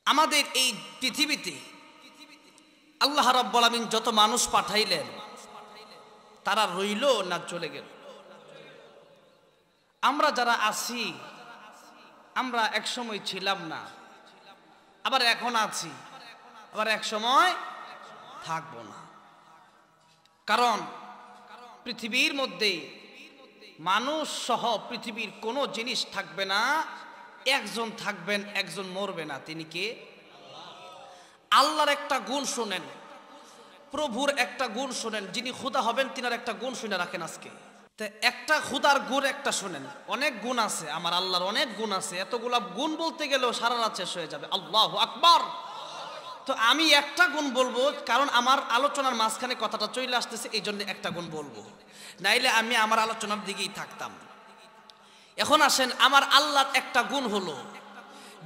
আমাদের এই পৃথিবীতে আল্লাহ রাব্বুল আমিন যত মানুষ পাঠাইলেন তারা রইল না চলে গেল? আমরা যারা আছি আমরা এক সময় ছিলাম না, আবার এখন আছি, আবার এক সময় থাকবো না। কারণ পৃথিবীর মধ্যে মানুষ সহ পৃথিবীর কোনো জিনিস থাকবে না, একজন থাকবেন, একজন মরবে না। তিনি কে? আল্লাহর একটা গুণ শোনেন, প্রভুর একটা গুণ শোনেন, যিনি খুদা হবেন তিনার একটা গুণ শুনে রাখেন আজকে। তো একটা খুদার গুণ একটা শোনেন, অনেক গুণ আছে আমার আল্লাহর, অনেক গুণ আছে, এতগুলা গুণ বলতে গেলেও সারা রাত শেষ হয়ে যাবে। আল্লাহু আকবার। তো আমি একটা গুণ বলবো, কারণ আমার আলোচনার মাঝখানে কথাটা চলে আসতেছে, এই জন্য একটা গুণ বলবো, নাইলে আমি আমার আলোচনার দিকেই থাকতাম। এখন আসেন, আমার আল্লাহর একটা গুণ হলো,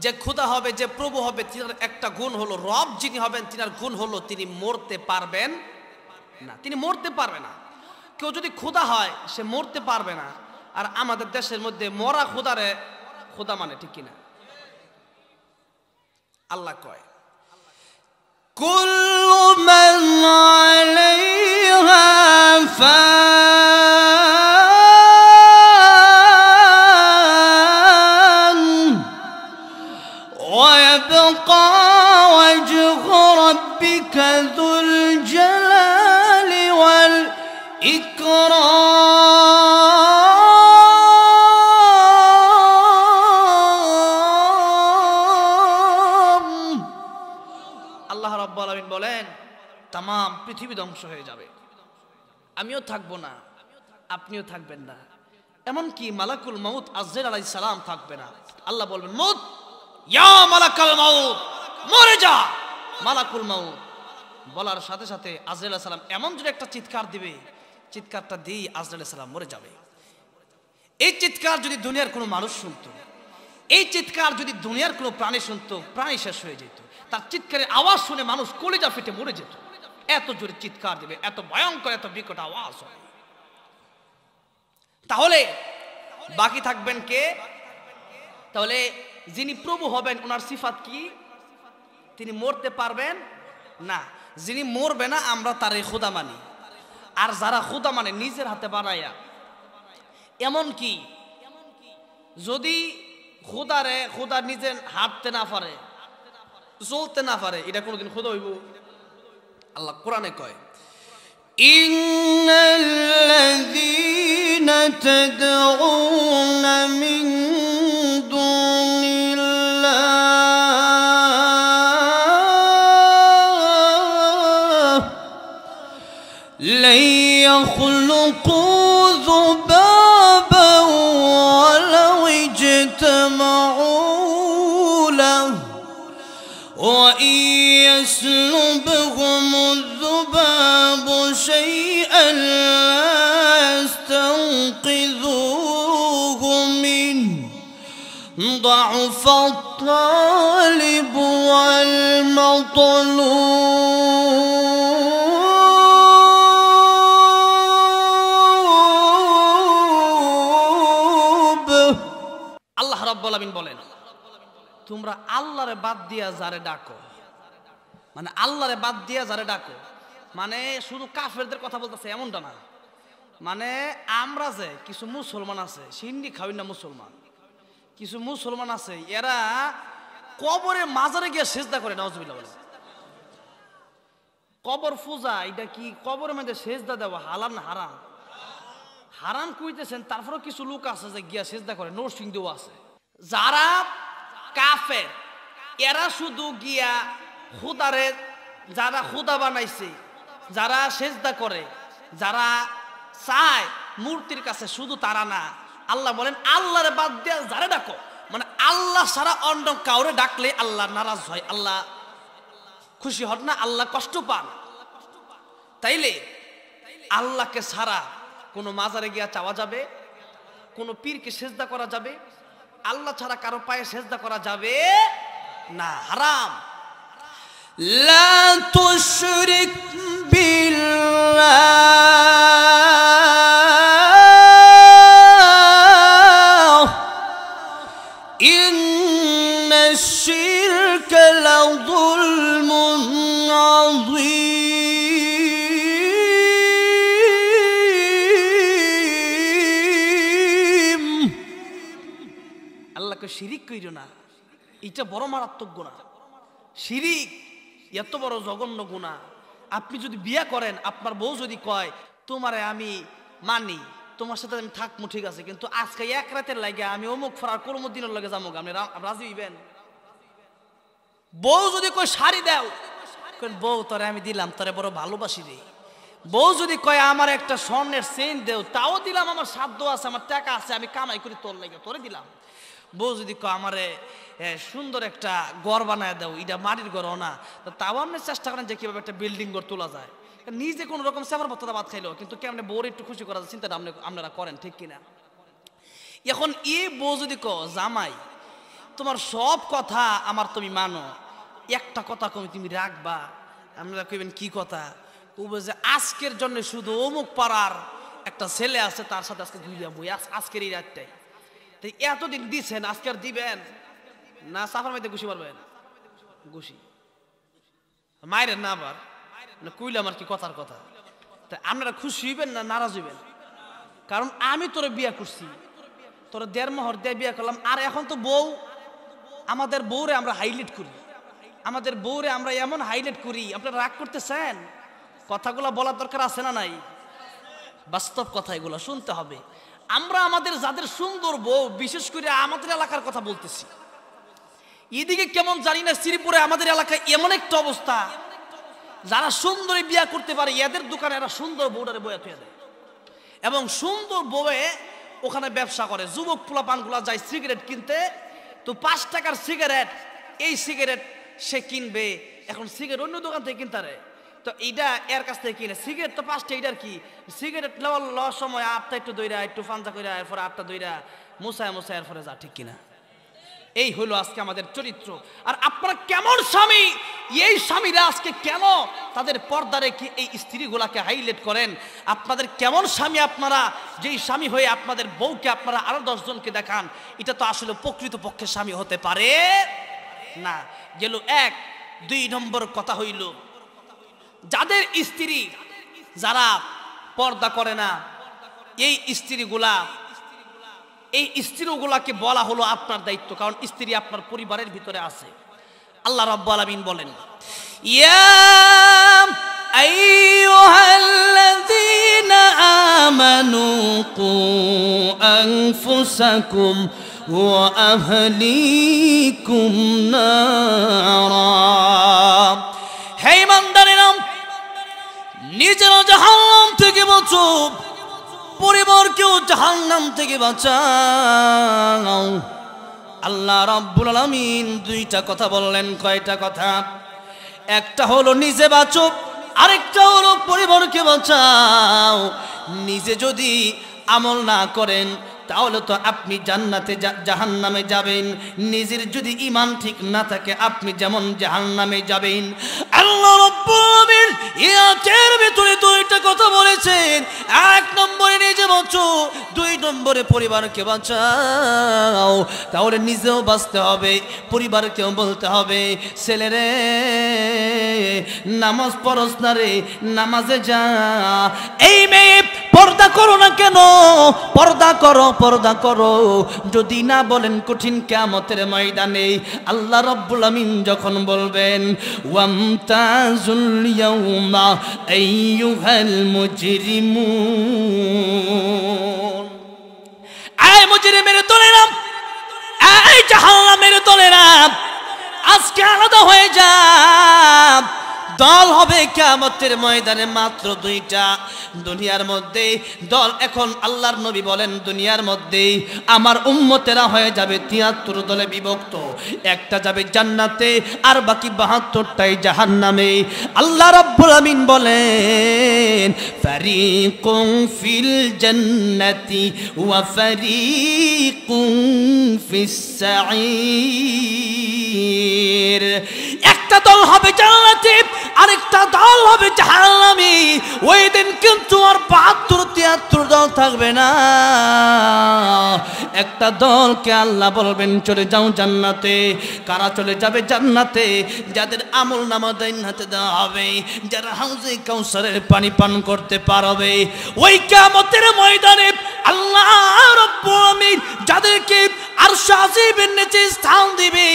যে খুদা হবে, যে প্রভু হবে, তিনার একটা গুণ হলো, রব যিনি হবেন তিনার গুণ হলো তিনি মরতে পারবেন না। তিনি মরতে পারবে না। কেউ যদি খুদা হয় সে মরতে পারবে না। আর আমাদের দেশের মধ্যে মরা খুদারে খুদা মানে, ঠিক কিনা? আল্লাহ কয় কুল্লু মান আলাইহা ফান ওয়া ইয়াবকা ওয়াজহু রাব্বিকা যুল জালালি ওয়াল ইকরাম। আল্লাহ রাব্বুল আমিন বলেন তাম পৃথিবী ধ্বংস হয়ে যাবে, আমিও থাকবো না, আপনিও থাকবেন না, এমনকি মালাকুল মাউত আজরাইল আলাইহিস সালাম থাকবে না। আল্লাহ বলবেন মউত, ইয়া মালাকুল মাউত, মরে যা। মালাকুল মাউত বলার সাথে সাথে আজরাইল আলাইহিস সালাম এমন জোরে একটা চিৎকার দিবে, চিৎকারটা দিয়ে আজরাইল আলাইহিস সালাম মরে যাবে। এই চিৎকার যদি দুনিয়ার কোনো মানুষ শুনতো, এই চিৎকার যদি দুনিয়ার কোনো প্রাণী শুনতো, প্রাণী শেষ হয়ে যেত। তার চিৎকারের আওয়াজ শুনে মানুষ কলিজা ফেটে মরে যেত, এত জোরে চিৎকার দিবে, এত ভয়ঙ্কর, এত বিকট আওয়াজ হয়। তাহলে বাকি থাকবেন কে? তাহলে যিনি প্রভু হবেন ওনার সিফাত কি? তিনি মরতে পারবেন না। যিনি মরবে না আমরা তারই খুদা মানি। আর যারা খুদা মানে নিজের হাতে বানায়া, এমন কি যদি খুদা নিজে হাঁটতে না পারে, চলতে না পারে, এটা কোনোদিন খুদা হইব? আল্লাহ কোরআনে কয় ইন্নাল্লাযীনা তাদউনা মিন দুনিল্লাহ লা ইয়াখলুকু যুবাবান ওয়ালাউ ইজতামাউ লাহু وَإِن يَسْلُبْهُمُ الذُّبَابُ شَيْئًا لَّا يَسْتَنقِذُوهُ مِنْهُ ضَعُفَ الطَّالِبُ والمطلوب। আল্লাহ রাব্বুল আমিন বলেন তোমরা আল্লাহরে বাদ দিয়া যারে ডাকো, মানে আল্লাহরে বাদ দিয়া যারে ডাকো, মানে শুধু কাফেরদের কথা বলতেছে এমনটা না। মানে আমরা যে কিছু মুসলমান আছে, সিন্ডি খাওয়াই না মুসলমান, কিছু মুসলমান আছে এরা কবরে মাজারে গিয়ে সেজদা করে। নাউজুবিল্লাহ বলে কবর পূজা, এটা কি কবরের মধ্যে সেজদা দেওয়া হালাল না হারাম? হারাম কইতেছেন, তারপরেও কিছু লোক আছে যে গিয়া সেজদা করে। নরসিংদীও আছে যারা কাফের, এরা শুধু গিয়া খুদারে, যারা খুদা বানাইছে, যারা সেজদা করে, যারা চায় মূর্তির কাছে, শুধু তারা না। আল্লাহ বলেন আল্লাহরে বাদ দিয়া যারা ডাকো, মানে আল্লাহ ছাড়া অন্য কাউরে ডাকলে আল্লাহ নারাজ হয়, আল্লাহ খুশি হন না, আল্লাহ কষ্ট পান। তাইলে আল্লাহকে ছাড়া কোনো মাজারে গিয়া চাওয়া যাবে, কোনো পীরকে সেজদা করা যাবে, আল্লাহ ছাড়া কারো পায়ে সেজদা করা যাবে না, হারাম। লা তুশরিক বিল্লাহ ইন্নাশ শিরকা লা কইরো না, এটা বড় মারাত্মক গুনাহ। শিরিক এত বড় জঘন্য গুনাহ। আপনি যদি বিয়ে করেন, আপনার বউ যদি কয় তোমারে আমি মানি, তোমার সাথে আমি থাকবো, ঠিক আছে, কিন্তু আজকে এক রাতের লাগে আমি অমুক ফরার কোনো দিনের লাগে যাবো, আপনি রাজি হইবেন? বউ যদি কয় শাড়ি দাও, বউ তোরে আমি দিলাম, তোরে বড় ভালোবাসি রে। বউ যদি কয় আমার একটা স্বর্ণের চেইন দেও, তাও দিলাম, আমার সাধ্য আছে, আমার টাকা আছে, আমি কামাই করি তোর লাগে, তোরে দিলাম। বউ যদি কয় আমারে সুন্দর একটা ঘর বানায় দাও, এটা মাটির ঘর না, তাও আপনি চেষ্টা করেন যে কিভাবে একটা বিল্ডিং ঘর তোলা যায়। নিজে কোনো রকম সেবার ভত্তা ভাত খাইলো, কিন্তু কেমন বউর একটু খুশি করা যায় চিন্তাটা আপনারা করেন, ঠিক কিনা? এখন এই বউ যদি কো জামাই তোমার সব কথা আমার তুমি মানো, একটা কথা কমি তুমি রাখবা, আপনারা কইবেন কি কথা? ও যে আজকের জন্য শুধু অমুক পাড়ার একটা ছেলে আছে, তার সাথে আজকে ঘুরিয়া বই, আজকের এই রাতটাই। তাই এতদিন দিচ্ছেন, আজকে আর দিবেন না? সাফার মাইতে ঘুষি মারবেন? ঘুষি মাইরেন না, আবার কইলে আমার কি কথার কথা। তাই আপনারা খুশি হইবেন না নারাজ হইবেন? কারণ আমি তোরে বিয়া করছি, তোরা 1.5 মোহর দিয়ে বিয়া করলাম, আর এখন তো বউ, আমাদের বউরে আমরা হাইলাইট করি, আমাদের বউরে আমরা এমন হাইলাইট করি। আপনারা রাগ করতেছেন? কথাগুলো বলার দরকার আছে না নাই? বাস্তব কথা, এগুলো শুনতে হবে। আমরা আমাদের যাদের সুন্দর বউ, বিশেষ করে আমাদের এলাকার কথা বলতেছি, এদিকে কেমন জানি না, শ্রীপুরে আমাদের এলাকায় এমন একটা অবস্থা, যারা সুন্দরী বিয়া করতে পারে এদের দোকানে এরা সুন্দর বউটারে বয়া থুয়ে দেয়, এবং সুন্দর বউয়ে ওখানে ব্যবসা করে। যুবক পোলাপানগুলা যায় সিগারেট কিনতে, তো 5 টাকার সিগারেট, এই সিগারেট সে কিনবে, এখন সিগারেট অন্য দোকান থেকে কিনতে পারে, তো এইটা এর কাছ থেকে কিনে। সিগারেট তো 5টা, এইটার কি? সিগারেট লওয়ার সময় 8টা একটু দইরা, একটু ফাঞ্জা কইরা, এরপরে 8টা দইরা মুসায় মুসায় এরপরে যা, ঠিক কিনা? এই হলো আজকে আমাদের চরিত্র। আর আপনারা কেমন স্বামী, এই স্বামীরা আজকে কেন তাদের পর্দা রেখে এই স্ত্রীগুলাকে হাইলাইট করেন? আপনাদের কেমন স্বামী আপনারা, যেই স্বামী হয়ে আপনাদের বউকে আপনারা আরো 10 জনকে দেখান? এটা তো আসলে প্রকৃত পক্ষে স্বামী হতে পারে না। গেল 1। 2 নম্বর কথা হইল, যাদের স্ত্রী যারা পর্দা করে না, এই স্ত্রীগুলাকে বলা হলো আপনার দায়িত্ব, কারণ স্ত্রী আপনার পরিবারের ভিতরে আছে। আল্লাহ রাব্বুল আলামিন বলেন, ইয়া আইয়ুহাল্লাযীনা আমানু কু আনফুসাকুম ওয়া আহলিকুম নারা। হে ইমানদারেরা, নিজেরা জাহান্নাম থেকে বাঁচো, পরিবারকেও জাহান্নাম থেকে বাঁচাও। আল্লাহ রাব্বুল আলামিন 2টা কথা বললেন। কয়টা কথা? একটা হলো নিজে বাঁচো, আরেকটা হলো পরিবারকে বাঁচাও। নিজে যদি আমল না করেন তাহলে তো আপনি জান্নাতে জাহান্নামে যাবেন। নিজের যদি ঈমান ঠিক না থাকে আপনি যেমন জাহান্নামে যাবেন। আল্লাহ রাব্বুল আলামিন ইয়াতের ভিতরে 2টা কথা বলেছেন। 1 নম্বরে নিজে বাঁচো, 2 নম্বরে পরিবারকে বাঁচাও। তাহলে নিজেও বাঁচতে হবে, পরিবারকেও বলতে হবে, ছেলেরে নামাজ পড়স না রে, নামাজে যা। এই মেয়ে পর্দা করো না কেন? পর্দা করো, পর্দা করো। যদি না বলেন কঠিন কিয়ামতের ময়দানে আল্লাহ রাব্বুল আমিন যখন বলবেন, ওয়ামতাজুল ইয়াউমা আইয়ুহাল মুজরিমুন। আয় মুজরিমের দলেরা, আয় জাহান্নামের দলেরা, আজকে আলাদা হয়ে যা। দল হবে কিয়ামতের ময়দানে মাত্র 2টা। দুনিয়ার মধ্যে দল, এখন আল্লাহর নবী বলেন দুনিয়ার মধ্যে আমার উম্মতেরা হয়ে যাবে 73 দলে বিভক্ত। একটা যাবে জান্নাতে, আর বাকি 72টাই জাহান্নামে। আল্লাহ রাব্বুল আমিন বলেন, ফারিকুন ফিল জান্নাতি ওয়া ফারিকুন ফিস সাঈর। একটা দল হবে জান্নাতে, আরেকটা দল হবে জাহান্নামে। ওই দিন কিন্তু আর 72-73 দল থাকবে না। একটা দলকে আল্লাহ বলবেন চলে যাও জান্নাতে। কারা চলে যাবে জান্নাতে? যাদের আমল নামা জান্নাতে দেওয়া হবে, যারা হাউজে কাউসারের পানি পান করতে পারবে। ওই কিয়ামতের ময়দানে আল্লাহ রাব্বুল আমিন যাদেরকে আরশ আজিমের নিচে স্থান দিবে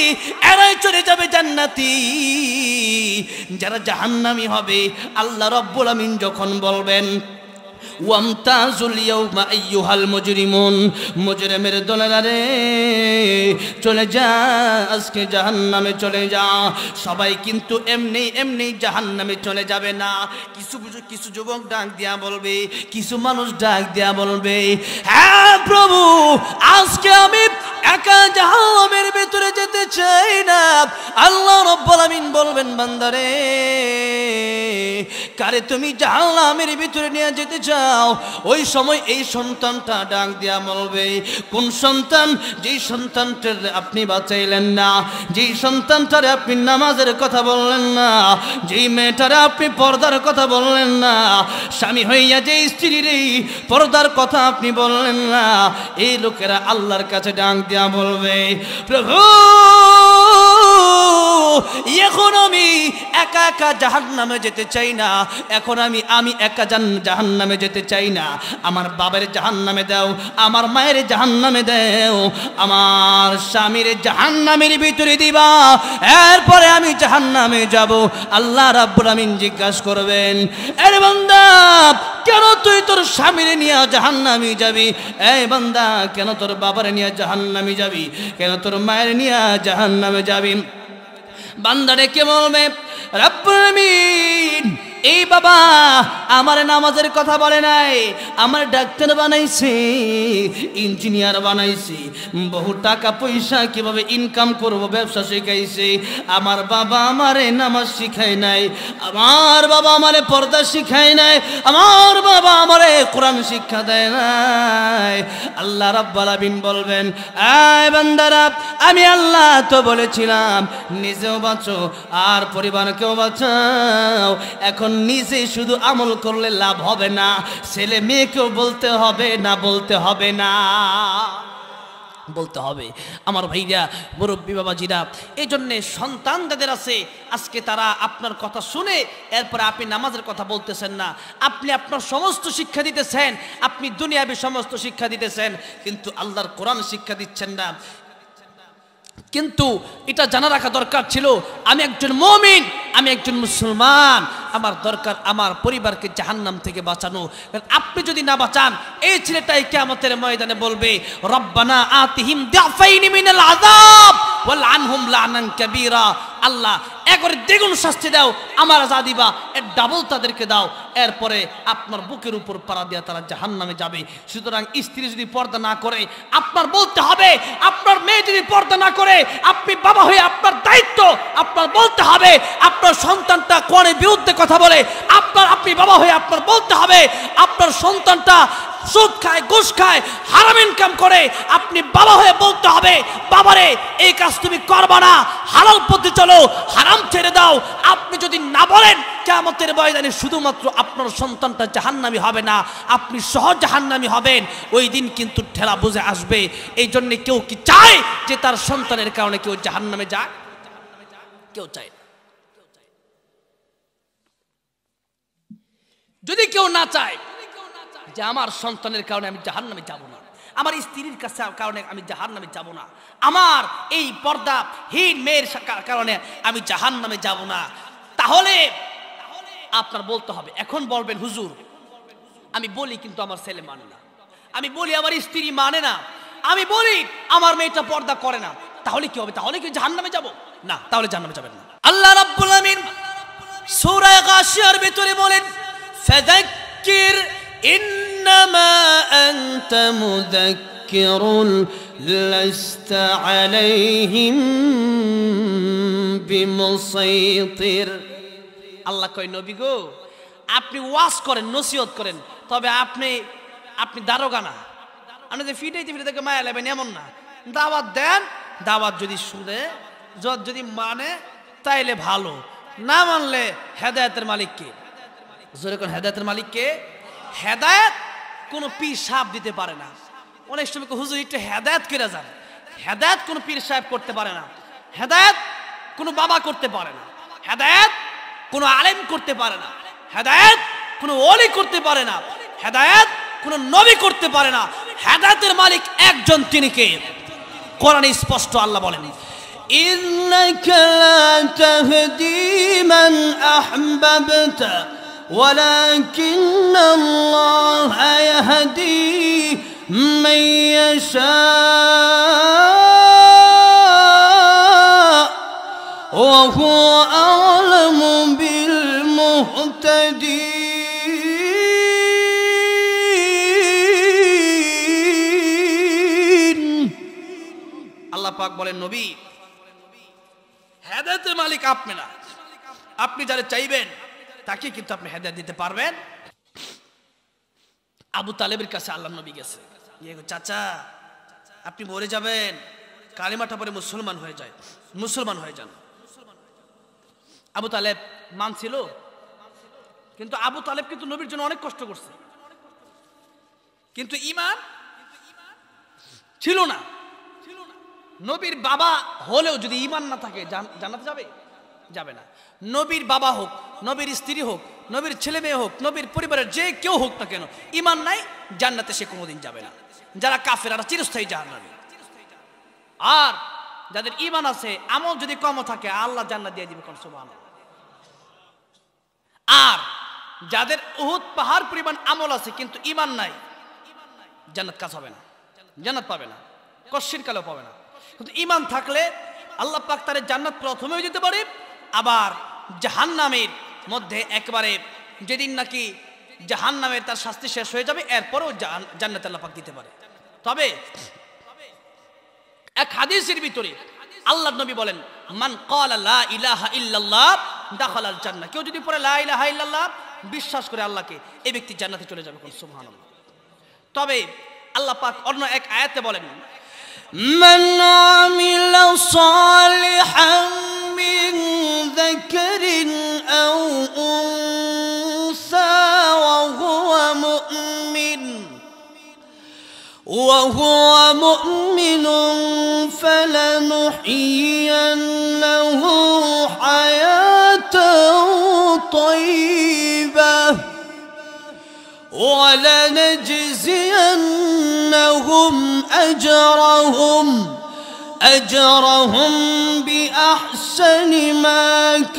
এরাই চলে যাবে জান্নাতি। যারা জাহান্নামী হবে আল্লাহ রাব্বুল আমিন যখন বলবেন ওয়ামতাজুল ইয়াউমা আইয়ুহাল মুজরিমুন, মুজরিমের দলেরা রে চলে যা, আজকে জাহান্নামে চলে যা। সবাই কিন্তু এমনি এমনি জাহান্নামে চলে যাবে না। কিছু যুবক ডাক দিয়া বলবে, কিছু মানুষ ডাক দিয়া বলবে, হ্যাঁ প্রভু আজকে আমি একা জাহান্নামের ভিতরে যেতে চাই না। আল্লাহ রাব্বুল আমিন বলবেন বান্দারে কারে তুমি জাহান্নামের ভিতরে নিয়ে যেতে চাও? ওই সময় এই সন্তানটা ডাক দিয়া বলবে, কোন সন্তান? যেই সন্তানটার আপনি বাঁচাইলেন না, যেই সন্তানটারে আপনি নামাজের কথা বললেন না, যেই মেয়েটারে আপনি পর্দার কথা বললেন না, স্বামী হইয়া যে স্ত্রীর পর্দার কথা আপনি বললেন না। এই লোকেরা আল্লাহর কাছে ডাক দিয়া বলবে, প্রভু এখন আমি একা একা জাহান্নামে যেতে চাই না। এখন আমি একা জাহান্নামে যেতে চাই না। আমার বাবার জাহান্নামে দাও, আমার মায়ের জাহান্নামে দাও, আমার স্বামীর জাহান্নামের ভিতরে দিবা, এরপরে আমি জাহান্নামে যাব। আল্লাহ রাব্বুল আমিন জিজ্ঞাসা করবেন, আরে বান্দা কেন তুই তোর স্বামীর নিয়ে জাহান্নামে যাবি? এই বান্দা কেন তোর বাবার নিয়ে জাহান্নামে যাবি? কেন তোর মায়ের নিয়ে জাহান্নামে যাবি? বান্দারে কে বলবে, রব্বুল আমিন এই বাবা আমার নামাজের কথা বলে নাই, আমার ডাক্তার বানাইছে, ইঞ্জিনিয়ার বানাইছে, বহু টাকা পয়সা কিভাবে ইনকাম করব ব্যবসা শিখাইছে। আমার বাবা আমারে নামাজ শিখায় নাই, আমার বাবা আমারে পর্দা শিখায় নাই, আমার বাবা আমারে কোরআন শিক্ষা দেয় নাই। আল্লাহ রাব্বুল আমিন বলবেন, আয় বান্দারা আমি আল্লাহ তো বলেছিলাম নিজেও বাঁচো আর পরিবারকেও বাঁচাও। এখন নিজে শুধু আমল করলে লাভ হবে না, ছেলে মেয়েকেও বলতে হবে না, বলতে হবে না, বলতে হবে। আমার ভাইরা মুরব্বী বাবাজিরা, এই জন্যে সন্তান যাদের আছে আজকে তারা আপনার কথা শুনে এরপরে আপনি নামাজের কথা বলতেছেন না, আপনি আপনার সমস্ত শিক্ষা দিতেছেন, আপনি দুনিয়াবি সমস্ত শিক্ষা দিতেছেন, কিন্তু আল্লাহর কোরআন শিক্ষা দিচ্ছেন না। কিন্তু এটা জানা রাখা দরকার ছিল আমি একজন মুমিন, আমি একজন মুসলমান, আমার দরকার আমার পরিবারকে জাহান্নাম থেকে বাঁচানো। আপনি যদি না বাঁচান এই ছেলেটাই কিয়ামতের ময়দানে বলবে, রব্বানা আতিহিম দিফাইনি মিনাল আযাব ওয়াল আনহুম লানান কাবীরা। আল্লাহ একবারে দ্বিগুণ শাস্তি দাও, আমার যা দিবা এর ডাবল তাদেরকে দাও, এরপরে আপনার বুকের উপর পাড়া দিয়া তারা জাহান্নামে যাবে। সুতরাং স্ত্রী যদি পর্দা না করে আপনার বলতে হবে, আপনার মেয়ে যদি পর্দা না করে আপনি বাবা হয়ে আপনার দায়িত্ব আপনার বলতে হবে। আপনার সন্তানটা কোরআনের বিরুদ্ধে কথা বলে আপনি বাবা হয়ে আপনার বলতে হবে। আপনার সন্তানটা সুদ খায়, ঘুষ খায়, হারাম ইনকাম করে, আপনি বাবা হয়ে বলতে হবে, বাবারে এই কাজ তুমি করবা না, হালাল পথে চলো, হারাম ছেড়ে দাও। আপনি যদি না বলেন কিয়ামতের ময়দানে শুধুমাত্র আপনার সন্তানটা জাহান্নামী হবে না, আপনি সহ জাহান্নামী হবেন। ওই দিন কিন্তু ঠেলা বুঝে আসবে। এই জন্য কেউ কি চায় যে তার সন্তানের কারণে কেউ জাহান্নামে যাক? কেউ চায় না। যদি কেউ না চায় যে আমার সন্তানের কারণে আমি জাহান্নামে যাব না, আমার স্ত্রীর কারণে আমি জাহান্নামে যাব না, আমার এই পর্দাহীন মেয়ের কারণে আমি জাহান্নামে যাব না, তাহলে আপনার বলতে হবে। এখন বলবেন হুজুর আমি বলি কিন্তু আমার ছেলে মানে না, আমি বলি আমার স্ত্রী মানে না, আমি বলি আমার মেয়েটা পর্দা করে না, তাহলে কি হবে? তাহলে কি জাহান্নামে যাব? না, তাহলে জাহান্নামে যাবেন না। আল্লাহ রাব্বুল আমিন সূরা গাশিয়ার ভিতরে বলেন, ফাযাক্কির ইন্নামা আনতা মুযাক্কিরুন লাস্তা আলাইহিম বিমুসাইতির। আল্লাহ কয় নবী গো আপনি ওয়াজ করেন, নসিহত করেন, তবে আপনি দারোগা না, আপনি যে ফিটাইতে মায়া লাগবেন এমন না। দাওয়াত দেন, দাওয়াত যদি শুনে যদি মানে তাইলে ভালো, না মানলে হেদায়েতের মালিক কে? জোরে কোন হেদায়েতের মালিক কে? হেদায়েত কোনো পীর সাহেব দিতে পারে না। অনেক সময় হুজুর একটু হেদায়েত করে যান, হেদায়েত কোনো পীর সাহেব করতে পারে না, হেদায়েত কোনো বাবা করতে পারে না, হেদায়েত কোনো আলেম করতে পারে না, হেদায়েত কোনো ওলি করতে পারে না, হেদায়েত কোনো নবী করতে পারে না, হেদায়েতের মালিক একজন, তিনি কে? কোরআনে স্পষ্ট আল্লাহ বলেন, ইন্নাকা লা তাহদি মান আহবাবতা ওয়ালাকিন্নাল্লাহা ইয়াহদি মান ইয়াশা ওয়া হুয়া আ'লামু বিল মুহতাদিন। আল্লাহ পাক বলেন, নবী, হেদায়েতের মালিক আপনি না, আপনি যারা চাইবেন তাকে কিন্তু আপনি হেদায়েত দিতে পারবেন। আবু তালেবের কাছে আল্লাহ নবী গেছে, চাচা আপনি মরে যাবেন, কালিমাটা পরে মুসলমান হয়ে যায়, মুসলমান হয়ে যান। আবু তালেব মানছিল, কিন্তু আবু তালেব কিন্তু নবীর জন্য অনেক কষ্ট করছে, কিন্তু ঈমান ছিল না। নবীর বাবা হলেও যদি ঈমান না থাকে জান্নাতে যাবে? যাবে না। নবীর বাবা হোক, নবীর স্ত্রী হোক, নবীর ছেলে মেয়ে হোক, নবীর পরিবারের যে কেউ হোক না কেন, ঈমান নাই, জান্নাতে সে কোনোদিন যাবে না। যারা কাফের তারা চিরস্থায়ী জাহান্নামী। আর যাদের ঈমান আছে, আমল যদি কম থাকে, আল্লাহ জান্নাত দিয়ে দিবে, সুবহানাল্লাহ। আর যাদের উহুদ পাহাড় পরিমাণ আমল আছে কিন্তু ঈমান নাই, জান্নাত কাজ হবে না, জান্নাত পাবে না, কষ্টের কালেও পাবে না। কিন্তু ঈমান থাকলে আল্লাহ পাক তার জান্নাত প্রথমেও দিতে পারে, আবার জাহান্নামের মধ্যে একেবারে যেদিন নাকি জাহান্নামের তার শাস্তি শেষ হয়ে যাবে, এরপরেও জান্নাত আল্লাহ পাক দিতে পারে। তবে এক হাদিসের ভিতরে আল্লাহর নবী বলেন, মান ক্বালা লা ইলাহা ইল্লাল্লাহ দাখালাল জান্নাহ, কেউ যদি পড়ে লা ইলাহা ইল্লাল্লাহ, বিশ্বাস করে আল্লাহকে, এই ব্যক্তি জান্নাতে চলে যাবে, সুবহানাল্লাহ। তবে আল্লাহ পাক অন্য এক আয়াতে বলেন, মান আমিলা সালিহান মিন যাকারিন আও উনসা وهو مؤمن فلنحيينه حياة طيبة ولنجزينهم أجرهم بأحسن ما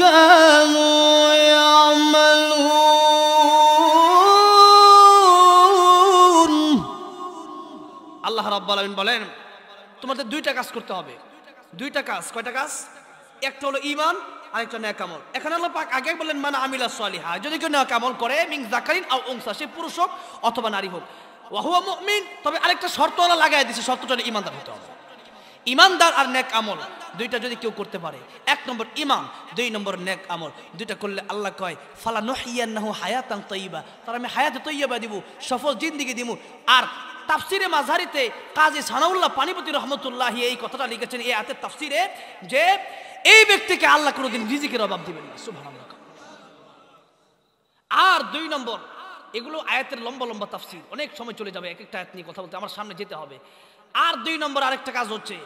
كانوا يعملون। আল্লাহ রাব্বুল আলামিন বলেন, তোমাদের দুইটা কাজ করতে হবে। দুইটা কাজ, কয়টা কাজ? একটা হলো ঈমান, আরেকটা নেক আমল। এখানে আল্লাহ পাক আগে বললেন মান আমিলা সালিহা, যদি কেউ নেক আমল করে, মিন যাকারিন আও উনসা, সে পুরুষ হোক অথবা নারী হোক, ওয়া হুয়া মুমিন, তবে আরেকটা শর্ত আল্লাহ লাগায় দিয়েছে, শর্তটা হলো ঈমানদার হতে হবে। ঈমানদার আর নেক আমল দুইটা যদি কেউ করতে পারে, এক নম্বর ঈমান, দুই নম্বর নেক আমল, দুইটা করলে আল্লাহ কয় ফালানুহিয়ান্নাহু হায়াতান তাইয়্যিবা, তার আমি হায়াতে তাইয়্যিবা দিব, সফল জিন্দেগি দিব। আর তাফসিরে মাঝহারিতে কাজী সানাউল্লাহ পানিপতি রহমতুল্লাহি এই কথাটা লিখেছেন এই আয়াতের তাফসিরে, যে এই ব্যক্তিকে আল্লাহ কোনোদিন রিজিকের অভাব দিবেন না, সুবহানাল্লাহ। আর দুই নম্বর, এগুলো আয়াতের লম্বা লম্বা তাফসির, অনেক সময় চলে যাবে এক একটা আয়াত নিয়ে কথা বলতে, আমার সামনে যেতে হবে। আর দুই নম্বর আরেকটা কাজ হচ্ছে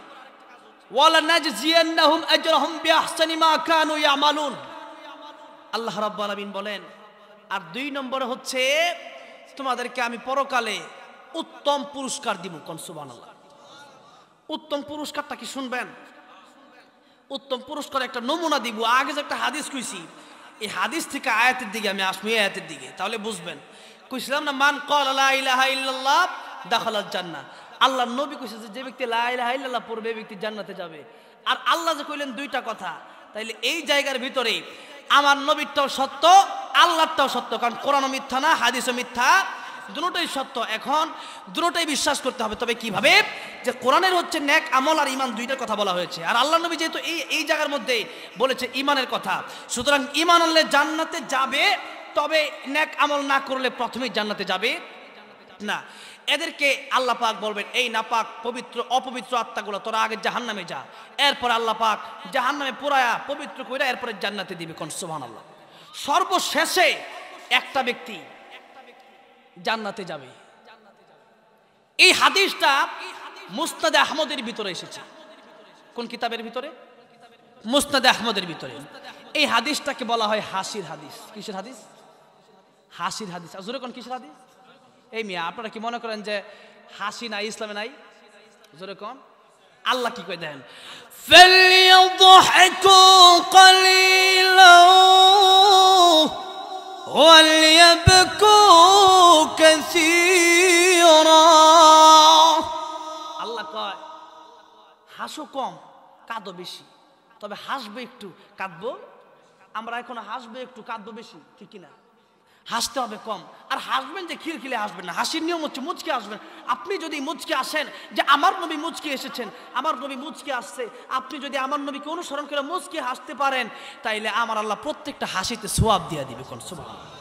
ওয়ালা নাজজিয়ান্নাহুম আজরাহুম বিআহসানি মা কানু ইয়ামালুন। আল্লাহ রাব্বুল আলামিন বলেন, আর দুই নম্বর হচ্ছে তোমাদেরকে আমি পরকালে উত্তম পুরস্কার দিব, কোন সুবহানাল্লাহ। উত্তম পুরস্কারটা কি শুনবেন? উত্তম পুরস্কার একটা নমুনা দিব। আগে যে একটা হাদিস কইছি, এই হাদিস থেকে আয়াতের দিকে আমি আসবো, এই আয়াতের দিকে, তাহলে বুঝবেন। কইছিলাম না মান ক্বালা লা ইলাহা ইল্লাল্লাহ দাখালাল জান্নাহ, আল্লাহ নবী কইছে যে ব্যক্তি লা ইলাহা ইল্লাল্লাহ পড়বে এই ব্যক্তি জান্নাতে যাবে। আর আল্লাহ যে কইলেন দুইটা কথা, তাইলে এই জায়গার ভিতরে আমার নবীরটাও সত্য, আল্লাহরটাও সত্য, কারণ কোরআনও মিথ্যা না, হাদিসও মিথ্যা, দুটোই সত্য। এখন দুটোই বিশ্বাস করতে হবে। তবে কিভাবে? যে কোরআনের হচ্ছে নেক আমল আর ঈমান দুইটার কথা বলা হয়েছে, আর আল্লাহ নবী যেহেতু এই জায়গার মধ্যে বলেছে ঈমানের কথা, সুতরাং ঈমান আনলে জান্নাতে যাবে, তবে নেক আমল না করলে প্রথমেই জান্নাতে যাবে না। এদেরকে আল্লাহ পাক বলবেন, এই নাপাক পবিত্র অপবিত্র আত্মাগুলো তোরা আগে জাহান্নামে যা, এরপর আল্লাহ পাক জাহান্নামে পুরায়া পবিত্র কইরা এরপরে জান্নাতে দিবে, কোন সুবহানাল্লাহ। সর্বশেষে একটা ব্যক্তি জান্নাতে যাবে। এই হাদিসটা মুসনাদে আহমদের ভিতরে এসেছে। কোন কিতাবের ভিতরে? মুসনাদে আহমদের ভিতরে। এই হাদিসটাকে বলা হয় হাসির হাদিস। কিসের হাদিস? হাসির হাদিস। জোরে কোন কিসের হাদিস? এই মিয়া, আপনারা কি মনে করেন যে হাসি নাই ইসলামে নাই, জোরে কোন আল্লাহ কি কয় দেখেন, فليضحكوا قليلا وليبكوا كثيرا। আল্লাহ কয় হাসো কম কাঁদো বেশি, তবে হাসবে একটু কাঁদবো, আমরা এখন হাসবে একটু কাঁদবো বেশি, ঠিক কিনা? হাসতে হবে কম, আর হাসবেন যে খিলখিলে হাসবেন না, হাসির নিয়ম হচ্ছে মুচকে আসবেন। আপনি যদি মুচকে আসেন যে আমার নবী মুচকে এসেছেন, আমার নবী মুচকে আসছে, আপনি যদি আমার নবীকে অনুসরণ করে মুচকে হাসতে পারেন, তাইলে আমার আল্লাহ প্রত্যেকটা হাসিতে সোয়াব দিয়ে দিবে, কোন সুবহানাল্লাহ।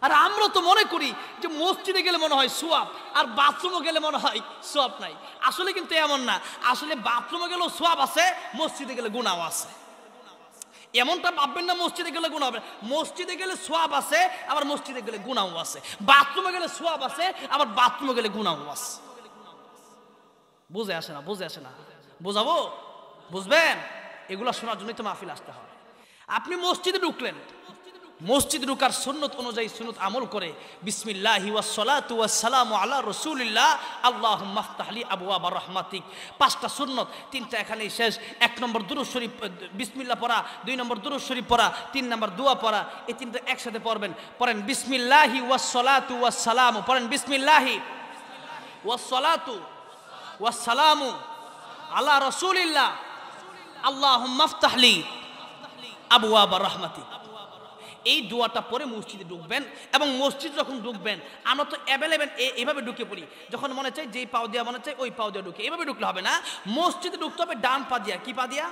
আর আমরা তো মনে করি যে মসজিদে গেলে মনে হয় সোয়াব, আর বাথরুমে গেলে মনে হয় সোয়াব নাই। আসলে কিন্তু এমন না, আসলে বাথরুমে গেলেও সোয়াব আছে, মসজিদে গেলে গুনাহ আছে। এমনটা ভাববেন না মসজিদে গেলে গুনাহ হবে, মসজিদে গেলে সোয়াব আছে, আবার মসজিদে গেলে গুনাহ আছে। বাথরুমে গেলে সোয়াব আছে, আবার বাথরুমে গেলে গুনাহ আছে। বুঝে আসে না, বুঝে আসে না, বুঝাবো, বুঝবেন? এগুলো শোনার জন্যই তো মাহফিল আসতে হয়। আপনি মসজিদে ঢুকলেন, মসজিদে ঢুকার সুন্নত অনুযায়ী সুন্নত আমল করে বিসমিল্লাহি ওয়াস সালাতু ওয়াস সালামু আলা রাসূলিল্লাহ আল্লাহুম্মা ইফতাহ লি আবওয়াবা রাহমাতিক, পাঁচটা সুন্নত, তিনটা এখানেই শেষ। 1 নম্বর দুরূদ শরীফ বিসমিল্লাহ পড়া, 2 নম্বর দুরূদ শরীফ পড়া, 3 নম্বর দোয়া পড়া, এই তিনটা একসাথে পড়বেন। পড়েন বিসমিল্লাহি ওয়াস সালাতু ওয়াস সালামু, পড়েন বিসমিল্লাহি ওয়াস সালাতু ওয়াস সালামু আলা রাসূলিল্লাহ আল্লাহুম্মা ইফতাহ লি আবওয়াবা রাহমাতিক। এই দোয়াটা পরে মসজিদে ঢুকবেন, এবং মসজিদ যখন ঢুকবেন, আমরা তো অ্যাভেলেবেল এইভাবে ঢুকে পড়ি, যখন মনে চাই যেই পাও দিয়া মনে চাই ওই পাও দিয়ে ঢুকে, এইভাবে ঢুকলে হবে না। মসজিদে ঢুকতে হবে ডান পা দিয়া, কি পা দিয়া?